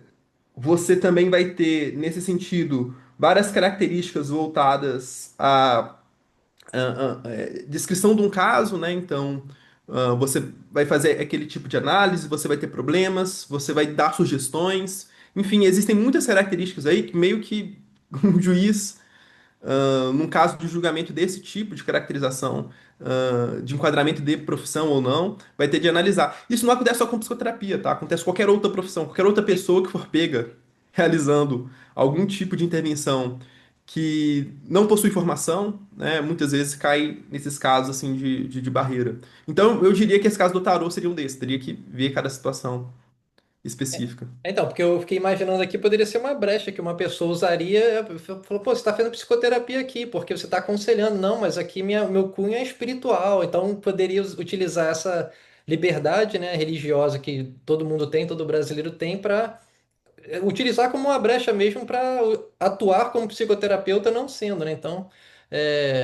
Você também vai ter, nesse sentido, várias características voltadas à descrição de um caso, né? Então, você vai fazer aquele tipo de análise, você vai ter problemas, você vai dar sugestões. Enfim, existem muitas características aí que meio que um juiz num caso de julgamento desse tipo de caracterização de enquadramento de profissão ou não, vai ter de analisar. Isso não acontece só com psicoterapia, tá? Acontece com qualquer outra profissão, qualquer outra pessoa que for pega realizando algum tipo de intervenção que não possui formação, né? Muitas vezes cai nesses casos assim de barreira. Então, eu diria que esse caso do tarô seria um desses. Teria que ver cada situação específica. Então, porque eu fiquei imaginando aqui, poderia ser uma brecha que uma pessoa usaria, falou, pô, você está fazendo psicoterapia aqui, porque você está aconselhando. Não, mas aqui meu cunho é espiritual, então poderia utilizar essa liberdade, né, religiosa que todo mundo tem, todo brasileiro tem, para utilizar como uma brecha mesmo para atuar como psicoterapeuta não sendo, né? Então,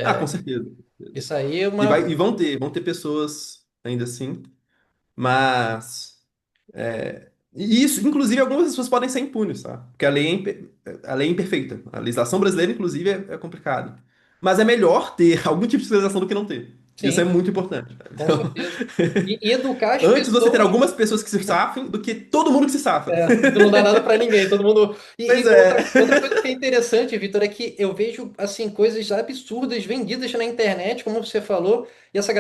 Ah, com é, certeza. isso aí é E, uma... e vão ter pessoas ainda assim, mas e isso, inclusive, algumas pessoas podem ser impunes, tá? Porque a lei é imperfeita. A legislação brasileira, inclusive, é complicada. Mas é melhor ter algum tipo de fiscalização do que não ter. Isso é Sim, muito importante, tá? com Então, certeza. E educar as antes você ter pessoas. algumas pessoas que se safem do que todo mundo que se safa. É, não dá nada pra ninguém, todo mundo. Pois E é. outra coisa que é interessante, Vitor, é que eu vejo assim coisas absurdas vendidas na internet, como você falou, e essa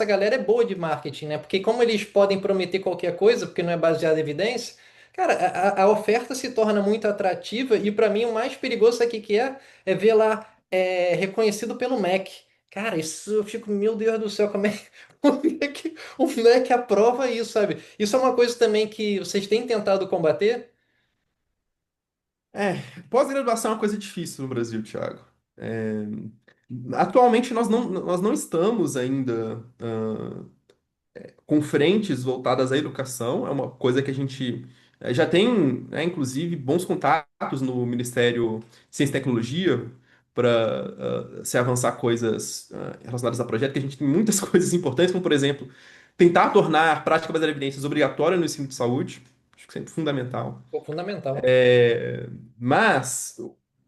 galera é boa de marketing, né? Porque como eles podem prometer qualquer coisa, porque não é baseado em evidência, cara, a oferta se torna muito atrativa e para mim o mais perigoso aqui que é ver lá reconhecido pelo MEC. Cara, isso eu fico, meu Deus do céu, como é que o MEC aprova isso, sabe? Isso é uma coisa também que vocês têm tentado combater? É, pós-graduação é uma coisa difícil no Brasil, Thiago. É, atualmente nós não estamos ainda com frentes voltadas à educação. É uma coisa que a gente já tem, né, inclusive, bons contatos no Ministério de Ciência e Tecnologia para se avançar coisas relacionadas a projeto, que a gente tem muitas coisas importantes, como, por exemplo, tentar tornar a prática baseada em evidências obrigatória no ensino de saúde. Acho que isso é fundamental. Pô, fundamental. Mas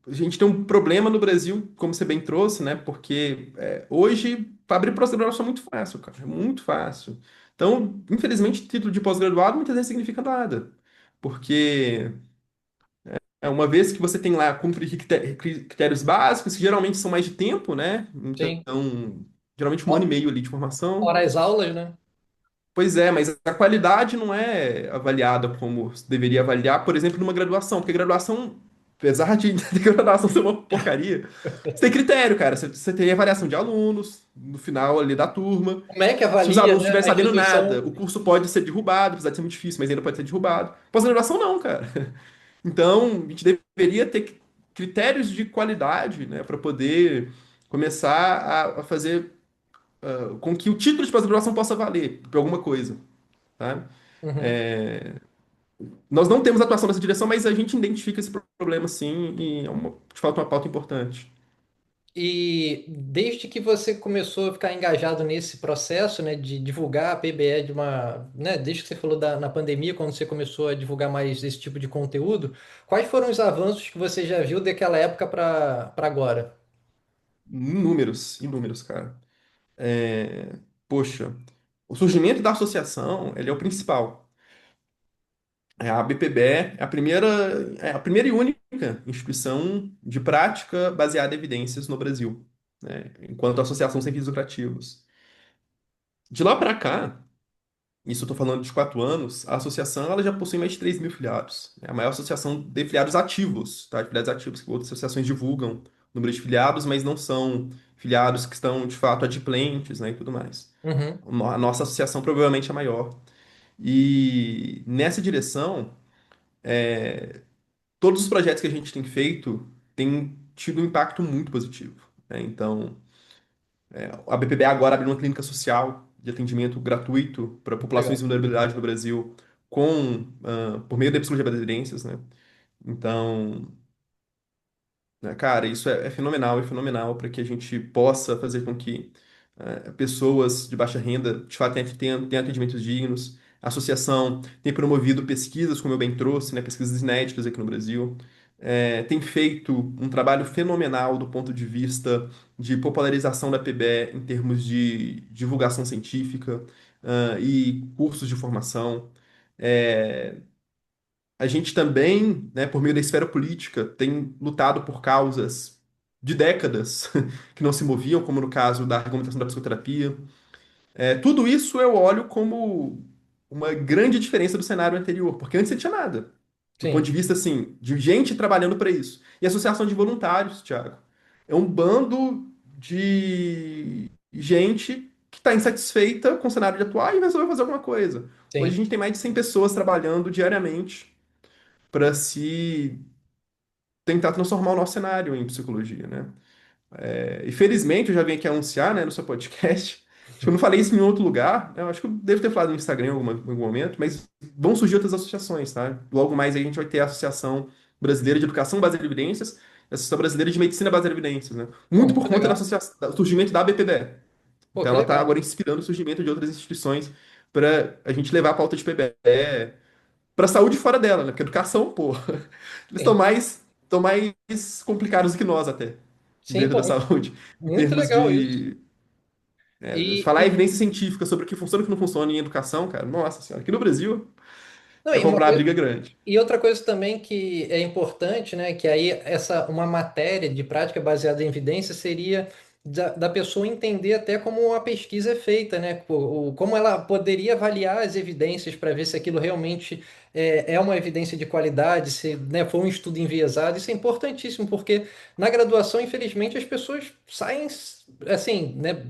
a gente tem um problema no Brasil, como você bem trouxe, né? Porque hoje abrir pós-graduação é muito fácil, cara. É muito fácil. Então, infelizmente, título de pós-graduado muitas vezes significa nada. Porque uma vez que você tem lá cumprir critérios básicos, que geralmente são mais de tempo, né? Sim. Então, geralmente um ano e Ó, meio ali de formação. fora as aulas, né? Pois é, mas a qualidade não é avaliada como se deveria avaliar, por exemplo, numa graduação, porque graduação, apesar de de graduação ser uma porcaria, você tem critério, cara. Você tem avaliação de alunos no final ali da turma. Como é que Se os avalia, alunos né? estiverem A sabendo nada, instituição. o curso pode ser derrubado, apesar de ser muito difícil, mas ainda pode ser derrubado. Pós-graduação não, cara. Então, a gente deveria ter critérios de qualidade, né, para poder começar a fazer com que o título de pós-graduação possa valer por alguma coisa, tá? Uhum. Nós não temos atuação nessa direção, mas a gente identifica esse problema sim e de fato uma pauta importante. E desde que você começou a ficar engajado nesse processo, né, de divulgar a PBE de uma, né, desde que você falou na pandemia, quando você começou a divulgar mais esse tipo de conteúdo, quais foram os avanços que você já viu daquela época para agora? Inúmeros, inúmeros, cara. Poxa, o surgimento da associação, ele é o principal. A BPBE é a primeira e única instituição de prática baseada em evidências no Brasil, né, enquanto associação sem fins lucrativos. De lá para cá, isso eu estou falando de 4 anos, a associação ela já possui mais de 3 mil filiados. É a maior associação de filiados ativos, tá? De filiados ativos que outras associações divulgam o número de filiados, mas não são filiados que estão, de fato, adimplentes, né, e tudo mais. Uhum. A nossa associação provavelmente é a maior. E nessa direção, todos os projetos que a gente tem feito têm tido um impacto muito positivo, né? Então, a BPB agora abriu uma clínica social de atendimento gratuito para populações Legal. de vulnerabilidade no Brasil, por meio da psicologia das evidências, né? Então, né, cara, isso é fenomenal para que a gente possa fazer com que pessoas de baixa renda, de fato, tenham atendimentos dignos. A associação tem promovido pesquisas, como eu bem trouxe, né, pesquisas inéditas aqui no Brasil. Tem feito um trabalho fenomenal do ponto de vista de popularização da PBE em termos de divulgação científica, e cursos de formação. É, a gente também, né, por meio da esfera política, tem lutado por causas de décadas que não se moviam, como no caso da regulamentação da psicoterapia. Tudo isso eu olho como uma grande diferença do cenário anterior, porque antes você tinha nada. Do ponto Sim, de vista, assim, de gente trabalhando para isso. E a associação de voluntários, Thiago, é um bando de gente que está insatisfeita com o cenário de atuar e resolveu fazer alguma coisa. Hoje a sim. gente tem mais de 100 pessoas trabalhando diariamente para se tentar transformar o nosso cenário em psicologia, né? E felizmente eu já vim aqui anunciar, né, no seu podcast. Acho que eu não falei isso em outro lugar, né? Eu acho que eu devo ter falado no Instagram em algum momento, mas vão surgir outras associações, tá? Logo mais aí a gente vai ter a Associação Brasileira de Educação Baseada em Evidências e a Associação Brasileira de Medicina Baseada em Evidências, né? Pô, Muito por muito conta legal. do surgimento da BPBE. Pô, Então que ela está legal. agora inspirando o surgimento de outras instituições para a gente levar a pauta de PBE para a saúde fora dela, né? Porque educação, pô, eles Sim, estão mais complicados do que nós até, sim, dentro pô, da saúde, em muito termos legal isso. de falar E evidência científica sobre o que funciona e o que não funciona em educação, cara. Nossa senhora, aqui no Brasil não, é e uma comprar uma coisa. briga grande. E outra coisa também que é importante, né, que aí uma matéria de prática baseada em evidência seria da pessoa entender até como a pesquisa é feita, né, como ela poderia avaliar as evidências para ver se aquilo realmente é uma evidência de qualidade, se, né, foi um estudo enviesado. Isso é importantíssimo porque na graduação, infelizmente, as pessoas saem assim, né,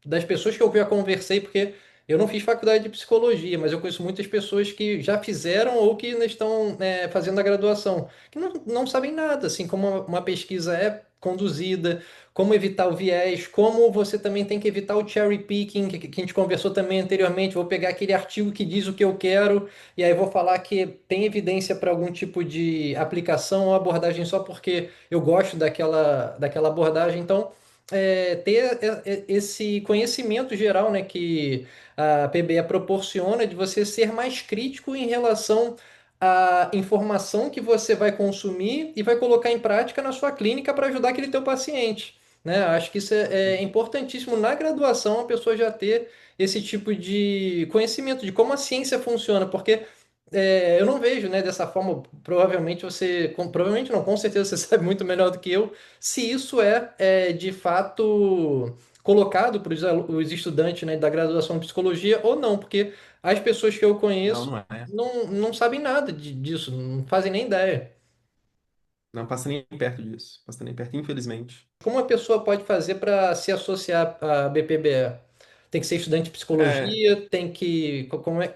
das pessoas que eu já conversei, porque eu não fiz faculdade de psicologia, mas eu conheço muitas pessoas que já fizeram ou que ainda estão fazendo a graduação, que não sabem nada, assim, como uma pesquisa é conduzida, como evitar o viés, como você também tem que evitar o cherry picking, que a gente conversou também anteriormente. Vou pegar aquele artigo que diz o que eu quero, e aí vou falar que tem evidência para algum tipo de aplicação ou abordagem só porque eu gosto daquela abordagem. Então, ter esse conhecimento geral, né, que a PBE proporciona de você ser mais crítico em relação à informação que você vai consumir e vai colocar em prática na sua clínica para ajudar aquele teu paciente, né? Acho que isso é importantíssimo na graduação a pessoa já ter esse tipo de conhecimento de como a ciência funciona, porque eu não vejo, né, dessa forma. Provavelmente provavelmente não, com certeza você sabe muito melhor do que eu, se isso é de fato colocado para os estudantes, né, da graduação em psicologia ou não, porque as pessoas que eu Não, conheço não é. não sabem nada disso, não fazem nem ideia. Não passa nem perto disso. Passa nem perto, infelizmente. Como a pessoa pode fazer para se associar à BPBE? Tem que ser estudante de É, psicologia,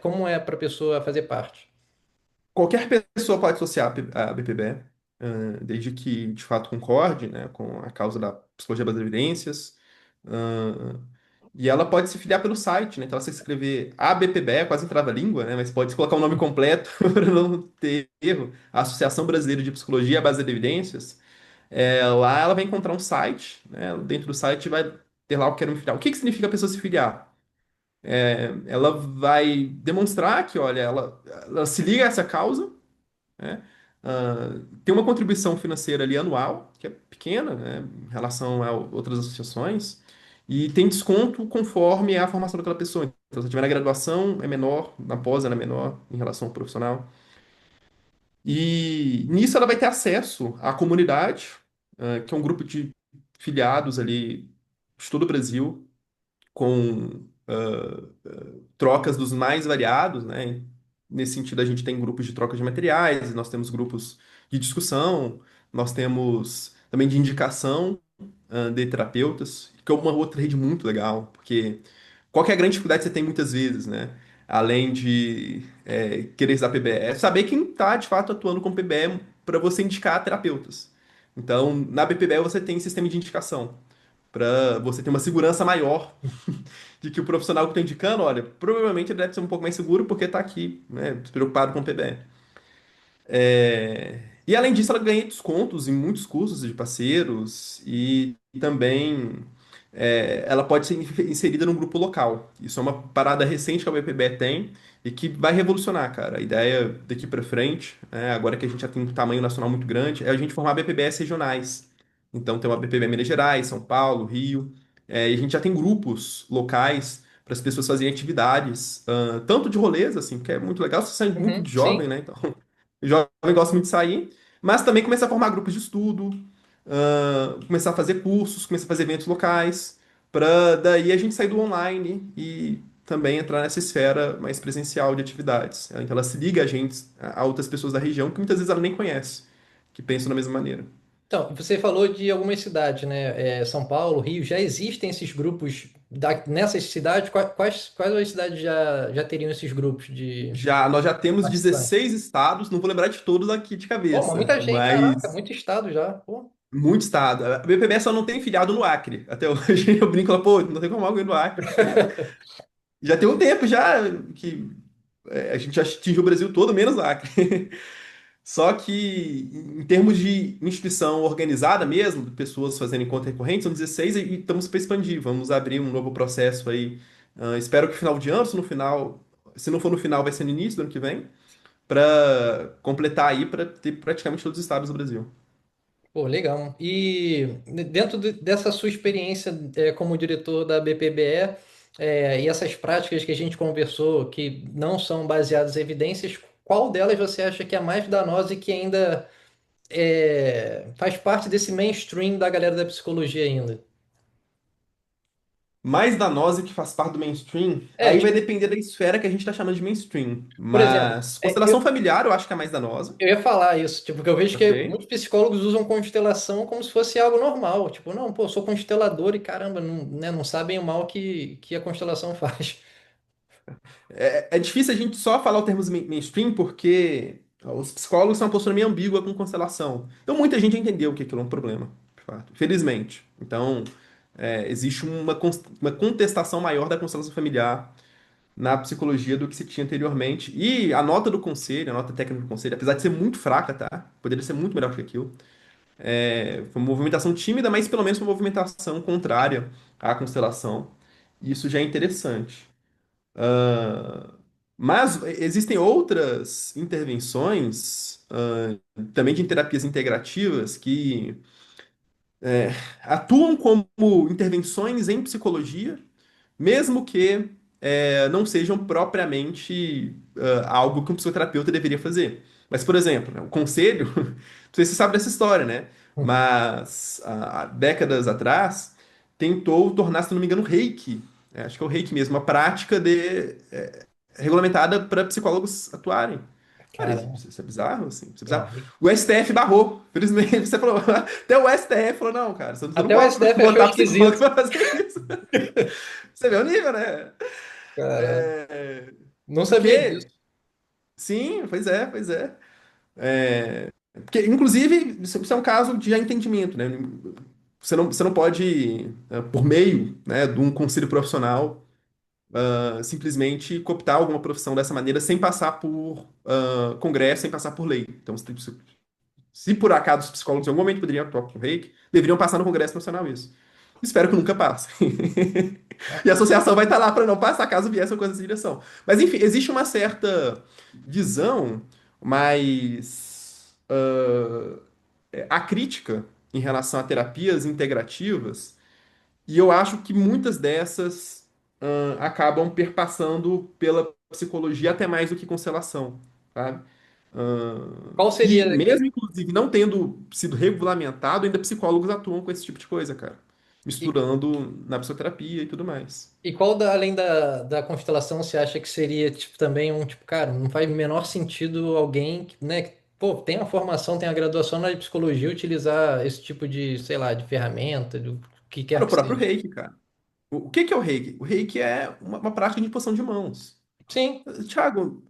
como é para a pessoa fazer parte? qualquer pessoa pode associar a BPB, desde que de fato concorde, né, com a causa da psicologia baseada em evidências. ah, e ela pode se filiar pelo site, né? Então, se escrever ABPB, é quase entrava a língua, né? Mas pode colocar o nome completo para não ter erro. A Associação Brasileira de Psicologia Baseada em Evidências. Lá ela vai encontrar um site, né? Dentro do site vai ter lá o que quero me filiar. O que que significa a pessoa se filiar? Ela vai demonstrar que, olha, ela se liga a essa causa, né? Tem uma contribuição financeira ali anual, que é pequena, né, em relação a outras associações, e tem desconto conforme a formação daquela pessoa. Então, se tiver na graduação, é menor, na pós ela é menor em relação ao profissional. E nisso ela vai ter acesso à comunidade, que é um grupo de filiados ali de todo o Brasil, com trocas dos mais variados, né? Nesse sentido, a gente tem grupos de troca de materiais, nós temos grupos de discussão, nós temos também de indicação, de terapeutas, que é uma outra rede muito legal, porque qual que é a grande dificuldade que você tem muitas vezes, né? Além de querer estudar PBE, é saber quem está de fato atuando com PBE para você indicar terapeutas. Então, na BPBE você tem sistema de indicação, para você ter uma segurança maior de que o profissional que está indicando, olha, provavelmente ele deve ser um pouco mais seguro porque está aqui, né, preocupado com o PBE. E além disso, ela ganha descontos em muitos cursos de parceiros e também ela pode ser inserida num grupo local. Isso é uma parada recente que a UEPB tem e que vai revolucionar, cara. A ideia daqui para frente, né, agora que a gente já tem um tamanho nacional muito grande, é a gente formar BPBs regionais. Então tem uma BPB Minas Gerais, São Paulo, Rio, e a gente já tem grupos locais para as pessoas fazerem atividades, tanto de rolês, assim, que é muito legal, você sai muito Uhum, de sim. jovem, né? Então, o jovem gosta muito de sair, mas também começa a formar grupos de estudo, começar a fazer cursos, começar a fazer eventos locais, para daí a gente sair do online e também entrar nessa esfera mais presencial de atividades. Então ela se liga a gente, a outras pessoas da região que muitas vezes ela nem conhece, que pensam da mesma maneira. Então, você falou de algumas cidades, né? São Paulo, Rio, já existem esses grupos nessas cidades? Quais as cidades já teriam esses grupos de Nós já temos participantes? 16 estados, não vou lembrar de todos aqui de Pô, mas cabeça, muita gente, caraca, mas muito estado já. Pô, muito estado. A BPB só não tem filiado no Acre. Até hoje eu brinco, pô, não tem como alguém no Acre, porque já tem um tempo já que a gente já atingiu o Brasil todo, menos o Acre. Só que, em termos de instituição organizada mesmo, de pessoas fazendo encontro recorrente, são 16 e estamos para expandir. Vamos abrir um novo processo aí. Espero que no final de ano, se no final, se não for no final, vai ser no início do ano que vem, para completar aí, para ter praticamente todos os estados do Brasil. pô, legal. E dentro dessa sua experiência como diretor da BPBE, e essas práticas que a gente conversou, que não são baseadas em evidências, qual delas você acha que é a mais danosa e que ainda faz parte desse mainstream da galera da psicologia ainda? Mais danosa que faz parte do mainstream, É, aí vai tipo, depender da esfera que a gente está chamando de mainstream. por exemplo, Mas constelação familiar eu acho que é a mais danosa, eu ia falar isso, tipo, porque eu vejo que ok? muitos psicólogos usam constelação como se fosse algo normal. Tipo, não, pô, eu sou constelador e caramba, não, né, não sabem o mal que a constelação faz. É difícil a gente só falar o termo mainstream porque os psicólogos têm uma postura meio ambígua com constelação. Então muita gente entendeu que aquilo é um problema, de fato, felizmente. Então existe uma contestação maior da constelação familiar na psicologia do que se tinha anteriormente. E a nota do conselho, a nota técnica do conselho, apesar de ser muito fraca, tá? Poderia ser muito melhor que aquilo. Foi uma movimentação tímida, mas pelo menos uma movimentação contrária à constelação. E isso já é interessante. Ah, mas existem outras intervenções, também de terapias integrativas, que atuam como intervenções em psicologia, mesmo que não sejam propriamente algo que um psicoterapeuta deveria fazer. Mas, por exemplo, né, o conselho, não sei se você sabe dessa história, né? Mas há décadas atrás tentou tornar, se não me engano, o Reiki, acho que é o Reiki mesmo, uma prática regulamentada para psicólogos atuarem. Cara, Cara, isso é bizarro, assim. Isso é bizarro. não. O STF barrou. Felizmente, você falou. Até o STF falou, não, cara, você não Até o pode STF achou botar psicólogo esquisito. pra fazer isso. Você vê o nível, né? Caralho. É, Não sabia disso. Porque, sim, pois é, pois é. Porque, inclusive, isso é um caso de entendimento, né? Você não pode, por meio, né, de um conselho profissional, simplesmente cooptar alguma profissão dessa maneira sem passar por congresso, sem passar por lei. Então, se por acaso os psicólogos em algum momento poderiam atuar com reiki, deveriam passar no congresso profissional isso. Espero que nunca passe. E a associação vai estar lá para não passar caso viesse uma coisa dessa direção. Mas, enfim, existe uma certa visão mais acrítica em relação a terapias integrativas, e eu acho que muitas dessas acabam perpassando pela psicologia até mais do que constelação, sabe? Qual E seria mesmo, inclusive, não tendo sido regulamentado, ainda psicólogos atuam com esse tipo de coisa, cara. e, Misturando na psicoterapia e tudo mais. e qual além da constelação você acha que seria tipo também um tipo, cara, não faz o menor sentido alguém, né, que, pô, tem a formação, tem a graduação na psicologia utilizar esse tipo de, sei lá, de ferramenta, do que quer Cara, o que próprio seja. reiki, cara. O que que é o reiki? O reiki é uma prática de imposição de mãos. Sim. Tiago,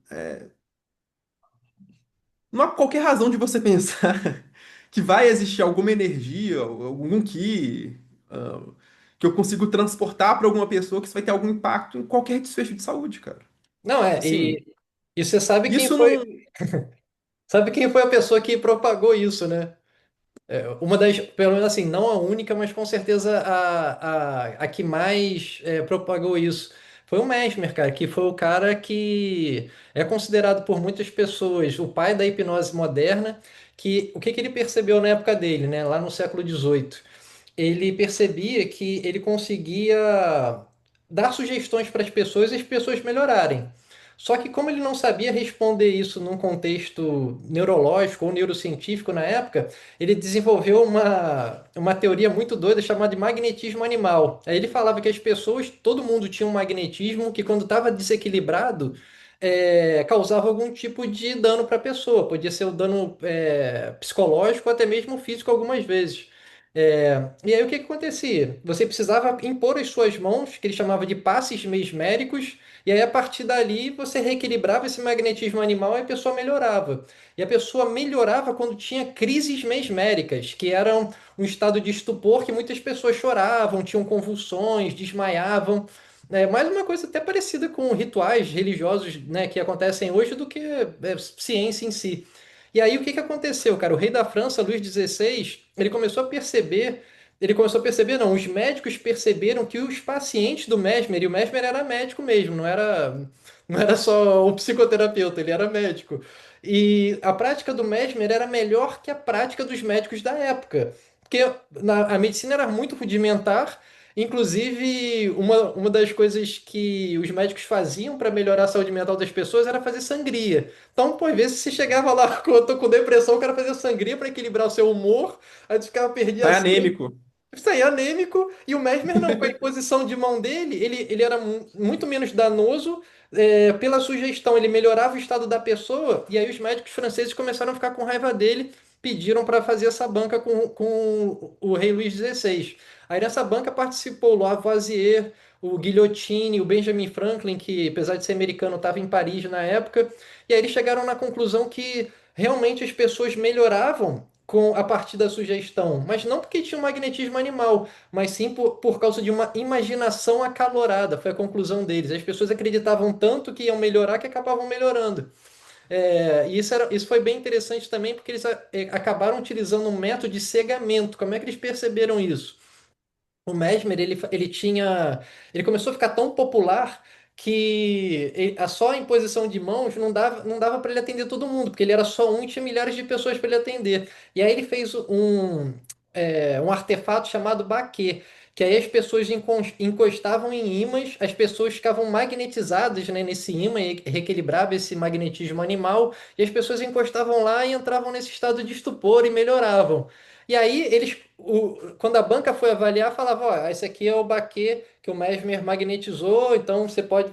não há qualquer razão de você pensar que vai existir alguma energia, algum ah, que eu consigo transportar para alguma pessoa que isso vai ter algum impacto em qualquer desfecho de saúde, cara. Não é, Assim, e você isso não. sabe quem foi a pessoa que propagou isso, né? Uma das, pelo menos assim, não a única, mas com certeza a que mais propagou isso. Foi o Mesmer, cara, que foi o cara que é considerado por muitas pessoas o pai da hipnose moderna, que o que ele percebeu na época dele, né, lá no século XVIII? Ele percebia que ele conseguia dar sugestões para as pessoas e as pessoas melhorarem. Só que como ele não sabia responder isso num contexto neurológico ou neurocientífico na época, ele desenvolveu uma teoria muito doida chamada de magnetismo animal. Aí ele falava que as pessoas, todo mundo tinha um magnetismo que quando estava desequilibrado, causava algum tipo de dano para a pessoa. Podia ser o dano psicológico ou até mesmo físico algumas vezes. E aí o que que acontecia? Você precisava impor as suas mãos, que ele chamava de passes mesméricos, e aí a partir dali você reequilibrava esse magnetismo animal e a pessoa melhorava. E a pessoa melhorava quando tinha crises mesméricas, que eram um estado de estupor que muitas pessoas choravam, tinham convulsões, desmaiavam. Mais uma coisa até parecida com rituais religiosos, né, que acontecem hoje do que ciência em si. E aí o que que aconteceu, cara? O rei da França, Luís XVI, ele começou a perceber, não, os médicos perceberam que os pacientes do Mesmer, e o Mesmer era médico mesmo, não era só o psicoterapeuta, ele era médico. E a prática do Mesmer era melhor que a prática dos médicos da época. Porque a medicina era muito rudimentar. Inclusive, uma das coisas que os médicos faziam para melhorar a saúde mental das pessoas era fazer sangria. Então, pô, às vezes você chegava lá, eu tô com depressão, o cara fazia sangria para equilibrar o seu humor, aí tu ficava perdia Sai assim, anêmico. saía anêmico, e o Mesmer não, com a imposição de mão dele, ele era muito menos danoso, pela sugestão, ele melhorava o estado da pessoa, e aí os médicos franceses começaram a ficar com raiva dele, pediram para fazer essa banca com o rei Luís XVI. Aí nessa banca participou o Lavoisier, o Guillotine, o Benjamin Franklin, que apesar de ser americano estava em Paris na época, e aí eles chegaram na conclusão que realmente as pessoas melhoravam a partir da sugestão, mas não porque tinha um magnetismo animal, mas sim por causa de uma imaginação acalorada, foi a conclusão deles. As pessoas acreditavam tanto que iam melhorar que acabavam melhorando. E isso foi bem interessante também, porque eles acabaram utilizando um método de cegamento. Como é que eles perceberam isso? O Mesmer, ele começou a ficar tão popular que a só imposição de mãos não dava para ele atender todo mundo, porque ele era só um e tinha milhares de pessoas para ele atender. E aí ele fez um artefato chamado baquê, que aí as pessoas encostavam em ímãs, as pessoas ficavam magnetizadas, né, nesse ímã e reequilibrava esse magnetismo animal, e as pessoas encostavam lá e entravam nesse estado de estupor e melhoravam. E aí quando a banca foi avaliar, falava, ó, esse aqui é o baquê que o Mesmer magnetizou, então você pode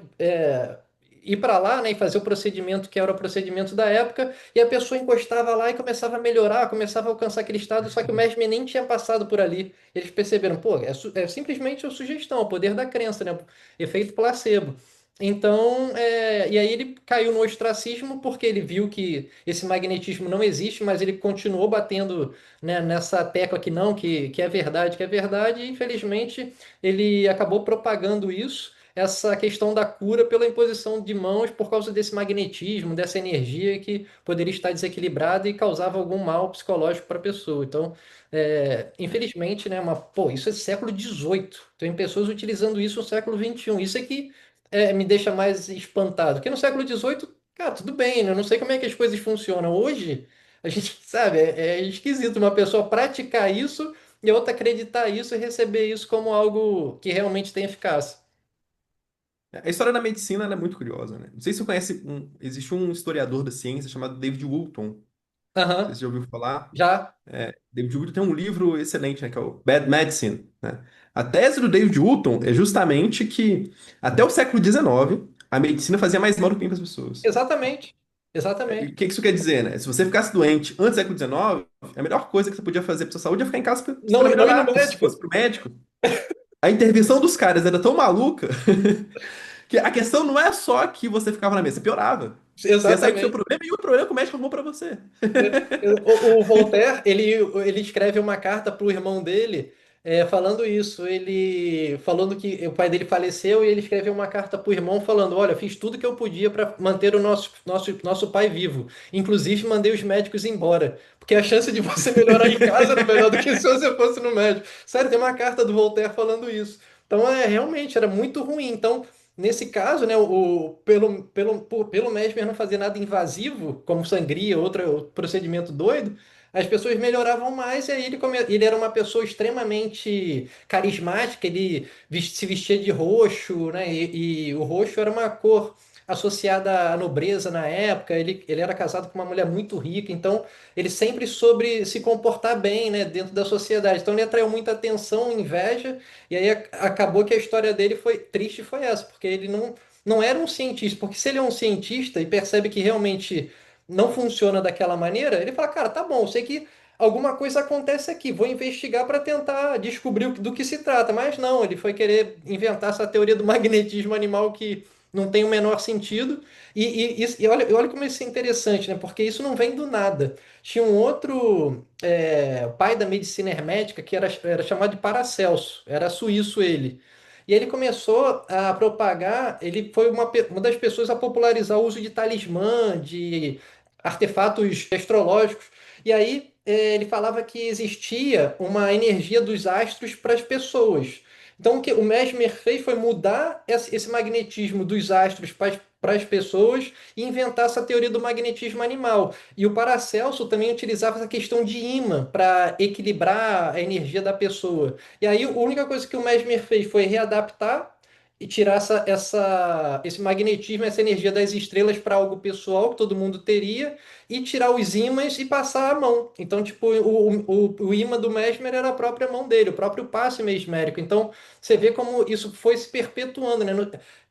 ir para lá, né, e fazer o procedimento que era o procedimento da época, e a pessoa encostava lá e começava a melhorar, começava a alcançar aquele estado, só que o Mesmer nem tinha passado por ali. Eles perceberam, pô, é simplesmente a sugestão, o poder da crença, né, efeito placebo. Então, e aí ele caiu no ostracismo porque ele viu que esse magnetismo não existe, mas ele continuou batendo, né, nessa tecla que não, que é verdade, que é verdade, e infelizmente ele acabou propagando isso, essa questão da cura pela imposição de mãos por causa desse magnetismo, dessa energia que poderia estar desequilibrada e causava algum mal psicológico para a pessoa. Então, infelizmente, né, pô, isso é século XVIII. Tem pessoas utilizando isso no século XXI. Isso é que me deixa mais espantado. Porque no século XVIII, cara, tudo bem, né? Eu não sei como é que as coisas funcionam. Hoje, a gente sabe, é esquisito uma pessoa praticar isso e a outra acreditar isso e receber isso como algo que realmente tem eficácia. A história da medicina ela é muito curiosa, né? Não sei se você conhece, existe um historiador da ciência chamado David Woolton. Não sei se Aham, você já ouviu falar. já, David Woolton tem um livro excelente, né, que é o Bad Medicine, né? A tese do David Woolton é justamente que até o século XIX a medicina fazia mais mal do que bem para as pessoas. exatamente. E o Exatamente. que isso quer dizer, né? Se você ficasse doente antes do século XIX, a melhor coisa que você podia fazer para sua saúde é ficar em casa Não, esperando não ir no melhorar, porque se fosse médico. pro médico, a intervenção dos caras era tão maluca que a questão não é só que você ficava na mesa, você piorava. Você ia sair com o seu Exatamente. problema e o problema que o médico arrumou para você. O Voltaire, ele escreve uma carta para o irmão dele, falando isso. Ele falando que o pai dele faleceu e ele escreveu uma carta para o irmão falando: Olha, fiz tudo que eu podia para manter o nosso pai vivo. Inclusive, mandei os médicos embora. Porque a chance de você melhorar em casa era melhor do que se você fosse no médico. Sério, tem uma carta do Voltaire falando isso. Então, realmente, era muito ruim. Então, nesse caso, né, pelo Mesmer não fazer nada invasivo, como sangria, outro procedimento doido, as pessoas melhoravam mais e aí ele era uma pessoa extremamente carismática, ele se vestia de roxo, né, e o roxo era uma cor associada à nobreza na época, ele era casado com uma mulher muito rica, então ele sempre soube se comportar bem, né, dentro da sociedade. Então ele atraiu muita atenção, inveja, e aí acabou que a história dele foi triste, foi essa, porque ele não era um cientista, porque se ele é um cientista e percebe que realmente não funciona daquela maneira, ele fala, cara, tá bom, eu sei que alguma coisa acontece aqui, vou investigar para tentar descobrir do que se trata. Mas não, ele foi querer inventar essa teoria do magnetismo animal que não tem o menor sentido. E olha como isso é interessante, né? Porque isso não vem do nada. Tinha um outro pai da medicina hermética que era chamado de Paracelso, era suíço ele. E ele começou a propagar, ele foi uma das pessoas a popularizar o uso de talismã, de artefatos astrológicos. E aí ele falava que existia uma energia dos astros para as pessoas. Então o que o Mesmer fez foi mudar esse magnetismo dos astros para as pessoas e inventar essa teoria do magnetismo animal. E o Paracelso também utilizava essa questão de ímã para equilibrar a energia da pessoa. E aí a única coisa que o Mesmer fez foi readaptar e tirar esse magnetismo, essa energia das estrelas para algo pessoal que todo mundo teria e tirar os ímãs e passar a mão. Então, tipo, o ímã do Mesmer era a própria mão dele, o próprio passe mesmérico. Então, você vê como isso foi se perpetuando, né?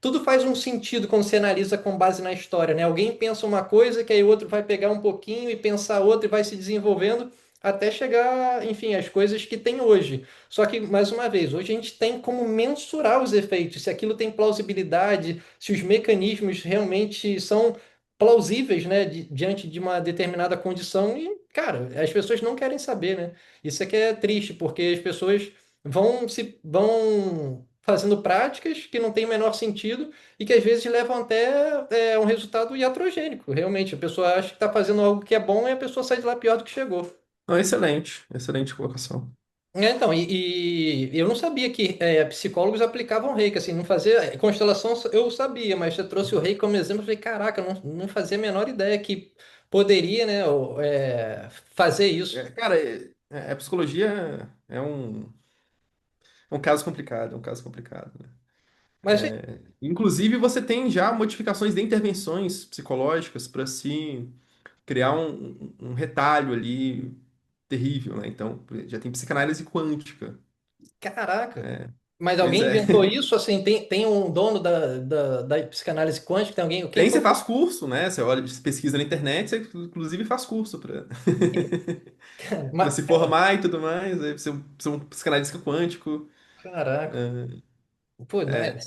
Tudo faz um sentido quando você analisa com base na história, né? Alguém pensa uma coisa, que aí o outro vai pegar um pouquinho e pensar outra e vai se desenvolvendo até chegar, enfim, às coisas que tem hoje. Só que, mais uma vez, hoje a gente tem como mensurar os efeitos, se aquilo tem plausibilidade, se os mecanismos realmente são plausíveis, né, diante de uma determinada condição e, cara, as pessoas não querem saber, né? Isso é que é triste, porque as pessoas vão fazendo práticas que não têm o menor sentido e que às vezes levam até um resultado iatrogênico. Realmente, a pessoa acha que está fazendo algo que é bom e a pessoa sai de lá pior do que chegou. Não, excelente, excelente colocação. Então, e eu não sabia que psicólogos aplicavam reiki, assim, não fazia, constelação eu sabia, mas você trouxe o reiki como exemplo, eu falei, caraca, eu não fazia a menor ideia que poderia, né, fazer isso. Cara, a psicologia é um caso complicado, é um caso complicado, né? Mas, Inclusive, você tem já modificações de intervenções psicológicas para se criar um retalho ali terrível, né? Então, já tem psicanálise quântica. caraca, mas Pois alguém é. inventou isso, assim, tem um dono da psicanálise quântica, tem alguém, quem Tem, foi? você faz curso, né? Você olha, você pesquisa na internet, você inclusive faz curso para para Mas, se formar e tudo mais. Aí você é um psicanalista quântico. caraca. É, Pô, é,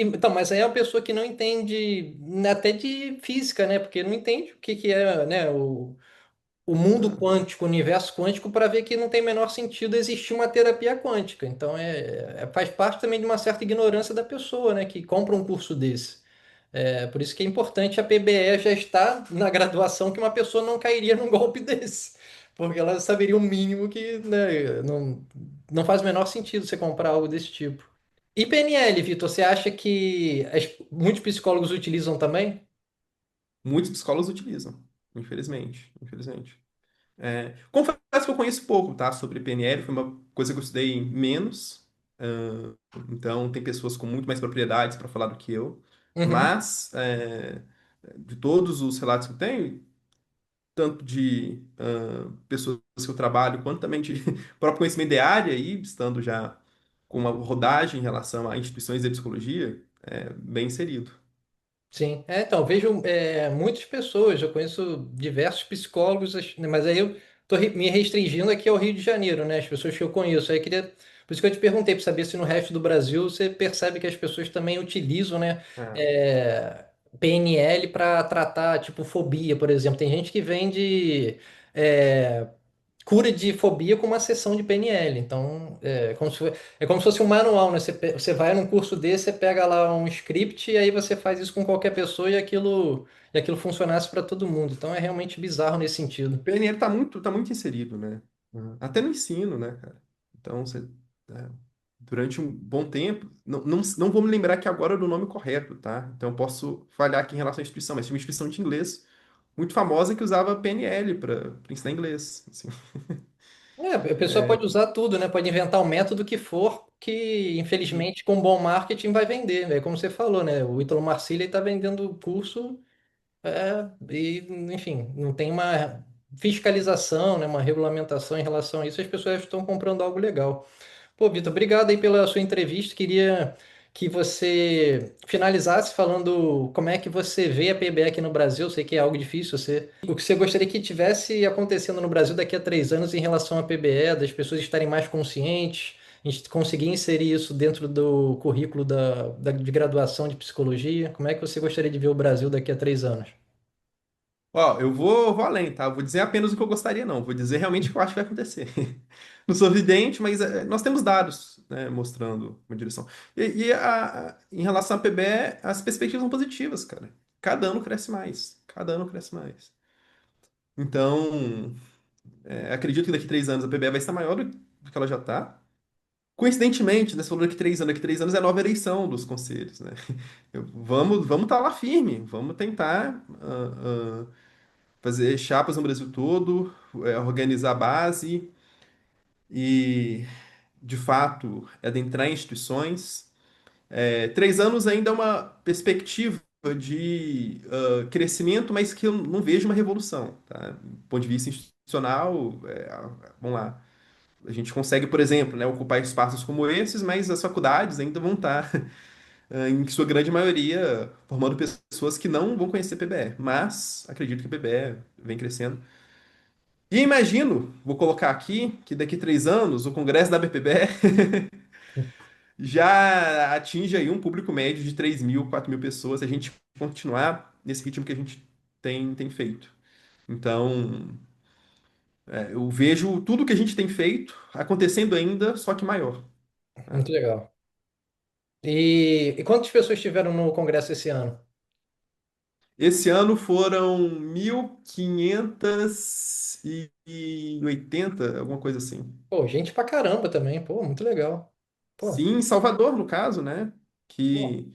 então, mas aí é uma pessoa que não entende até de física, né? Porque não entende o que é, né, o mundo não. quântico, o universo quântico, para ver que não tem menor sentido existir uma terapia quântica. Então, faz parte também de uma certa ignorância da pessoa, né, que compra um curso desse. Por isso que é importante a PBE já estar na graduação que uma pessoa não cairia num golpe desse. Porque ela saberia o mínimo que, né, não faz o menor sentido você comprar algo desse tipo. E PNL, Vitor, você acha que muitos psicólogos utilizam também? Muitos psicólogos utilizam, infelizmente, infelizmente. Confesso que eu conheço pouco, tá, sobre PNL, foi uma coisa que eu estudei menos. Então, tem pessoas com muito mais propriedades para falar do que eu. Uhum. Mas, de todos os relatos que eu tenho, tanto de pessoas que eu trabalho, quanto também de próprio conhecimento de área, aí, estando já com uma rodagem em relação a instituições de psicologia, bem inserido. Sim, então, eu vejo muitas pessoas, eu conheço diversos psicólogos, mas aí eu estou me restringindo aqui ao Rio de Janeiro, né? As pessoas que eu conheço. Aí eu queria, por isso que eu te perguntei, para saber se no resto do Brasil você percebe que as pessoas também utilizam, né, É. é, PNL para tratar, tipo, fobia, por exemplo. Tem gente que vende é, cura de fobia com uma sessão de PNL. Então, é como se fosse um manual, né? Você vai num curso desse, você pega lá um script e aí você faz isso com qualquer pessoa e aquilo funcionasse para todo mundo. Então, é realmente bizarro nesse O sentido. PNL tá muito inserido, né? Até no ensino, né, cara? Então, é, durante um bom tempo, não vou me lembrar que agora é do nome correto, tá? Então, eu posso falhar aqui em relação à instituição, mas tinha uma instituição de inglês muito famosa que usava PNL para ensinar inglês, assim. A pessoa pode usar tudo, né? Pode inventar o método que for, que infelizmente com bom marketing vai vender. É como você falou, né? O Ítalo Marcílio está vendendo o curso e, enfim, não tem uma fiscalização, né? Uma regulamentação em relação a isso. As pessoas estão comprando algo legal. Pô, Vitor, obrigado aí pela sua entrevista. Queria que você finalizasse falando como é que você vê a PBE aqui no Brasil. Eu sei que é algo difícil. O que você gostaria que tivesse acontecendo no Brasil daqui a 3 anos em relação à PBE, das pessoas estarem mais conscientes, a gente conseguir inserir isso dentro do currículo de graduação de psicologia. Como é que você gostaria de ver o Brasil daqui a 3 anos? Ó, vou além, tá? Vou dizer apenas o que eu gostaria, não. Vou dizer realmente o que eu acho que vai acontecer. Não sou vidente, mas nós temos dados, né, mostrando uma direção. Em relação à PBE, as perspectivas são positivas, cara. Cada ano cresce mais. Cada ano cresce mais. Então, acredito que daqui 3 anos a PBE vai estar maior do que ela já está. Coincidentemente, né, você falou daqui 3 anos é a nova eleição dos conselhos, né? Vamos estar lá firme, vamos tentar fazer chapas no Brasil todo, organizar a base e, de fato, adentrar em instituições. 3 anos ainda é uma perspectiva de crescimento, mas que eu não vejo uma revolução, tá? Do ponto de vista institucional, vamos lá. A gente consegue, por exemplo, né, ocupar espaços como esses, mas as faculdades ainda vão estar, em sua grande maioria, formando pessoas que não vão conhecer PBE. Mas acredito que a PBE vem crescendo. E imagino, vou colocar aqui, que daqui 3 anos o Congresso da BPBE já atinge aí um público médio de 3.000, 4.000 pessoas, se a gente continuar nesse ritmo que a gente tem feito. Então, eu vejo tudo que a gente tem feito acontecendo ainda, só que maior. Né? Muito legal. E quantas pessoas estiveram no Congresso esse ano? Esse ano foram 1.580, alguma coisa assim. Pô, gente pra caramba também. Pô, muito legal. Pô, Sim, em Salvador, no caso, né? pô, Que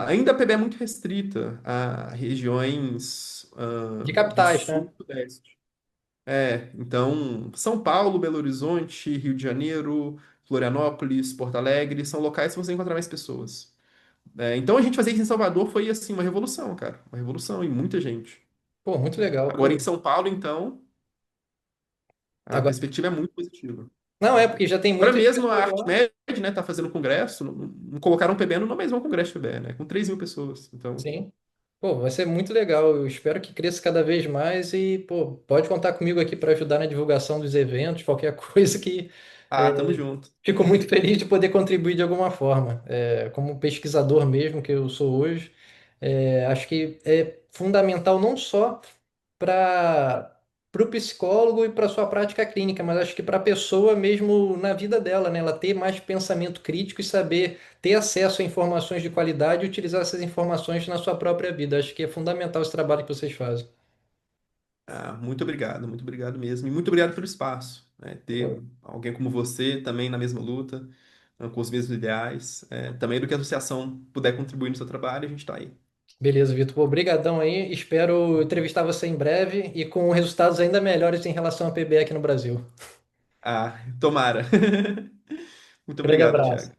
ainda a PB é muito restrita a regiões de do capitais, sul né? e sudeste. Então, São Paulo, Belo Horizonte, Rio de Janeiro, Florianópolis, Porto Alegre, são locais que você encontrar mais pessoas. Então, a gente fazer isso em Salvador foi, assim, uma revolução, cara. Uma revolução e muita gente. Pô, muito legal. Agora, em Pô, São Paulo, então, a agora. perspectiva é muito positiva. Não, é porque já tem Agora muitas mesmo a pessoas lá. ArtMed, né, tá fazendo congresso, não colocaram o PBE no mesmo congresso de PBE, né, com 3.000 pessoas. Então, Sim. Pô, vai ser muito legal. Eu espero que cresça cada vez mais e, pô, pode contar comigo aqui para ajudar na divulgação dos eventos, qualquer coisa que tamo é, junto. fico muito feliz de poder contribuir de alguma forma. Como pesquisador mesmo que eu sou hoje, acho que é fundamental não só para o psicólogo e para sua prática clínica, mas acho que para a pessoa mesmo na vida dela, né? Ela ter mais pensamento crítico e saber ter acesso a informações de qualidade e utilizar essas informações na sua própria vida. Acho que é fundamental esse trabalho que vocês fazem. Muito obrigado mesmo. E muito obrigado pelo espaço, né, ter Pô, alguém como você também na mesma luta, com os mesmos ideais. Também do que a associação puder contribuir no seu trabalho, a gente está aí. beleza, Vitor. Pô, obrigadão aí. Espero entrevistar você em breve e com resultados ainda melhores em relação à PBE aqui no Brasil. Tomara. Muito Grande obrigado, abraço. Thiago.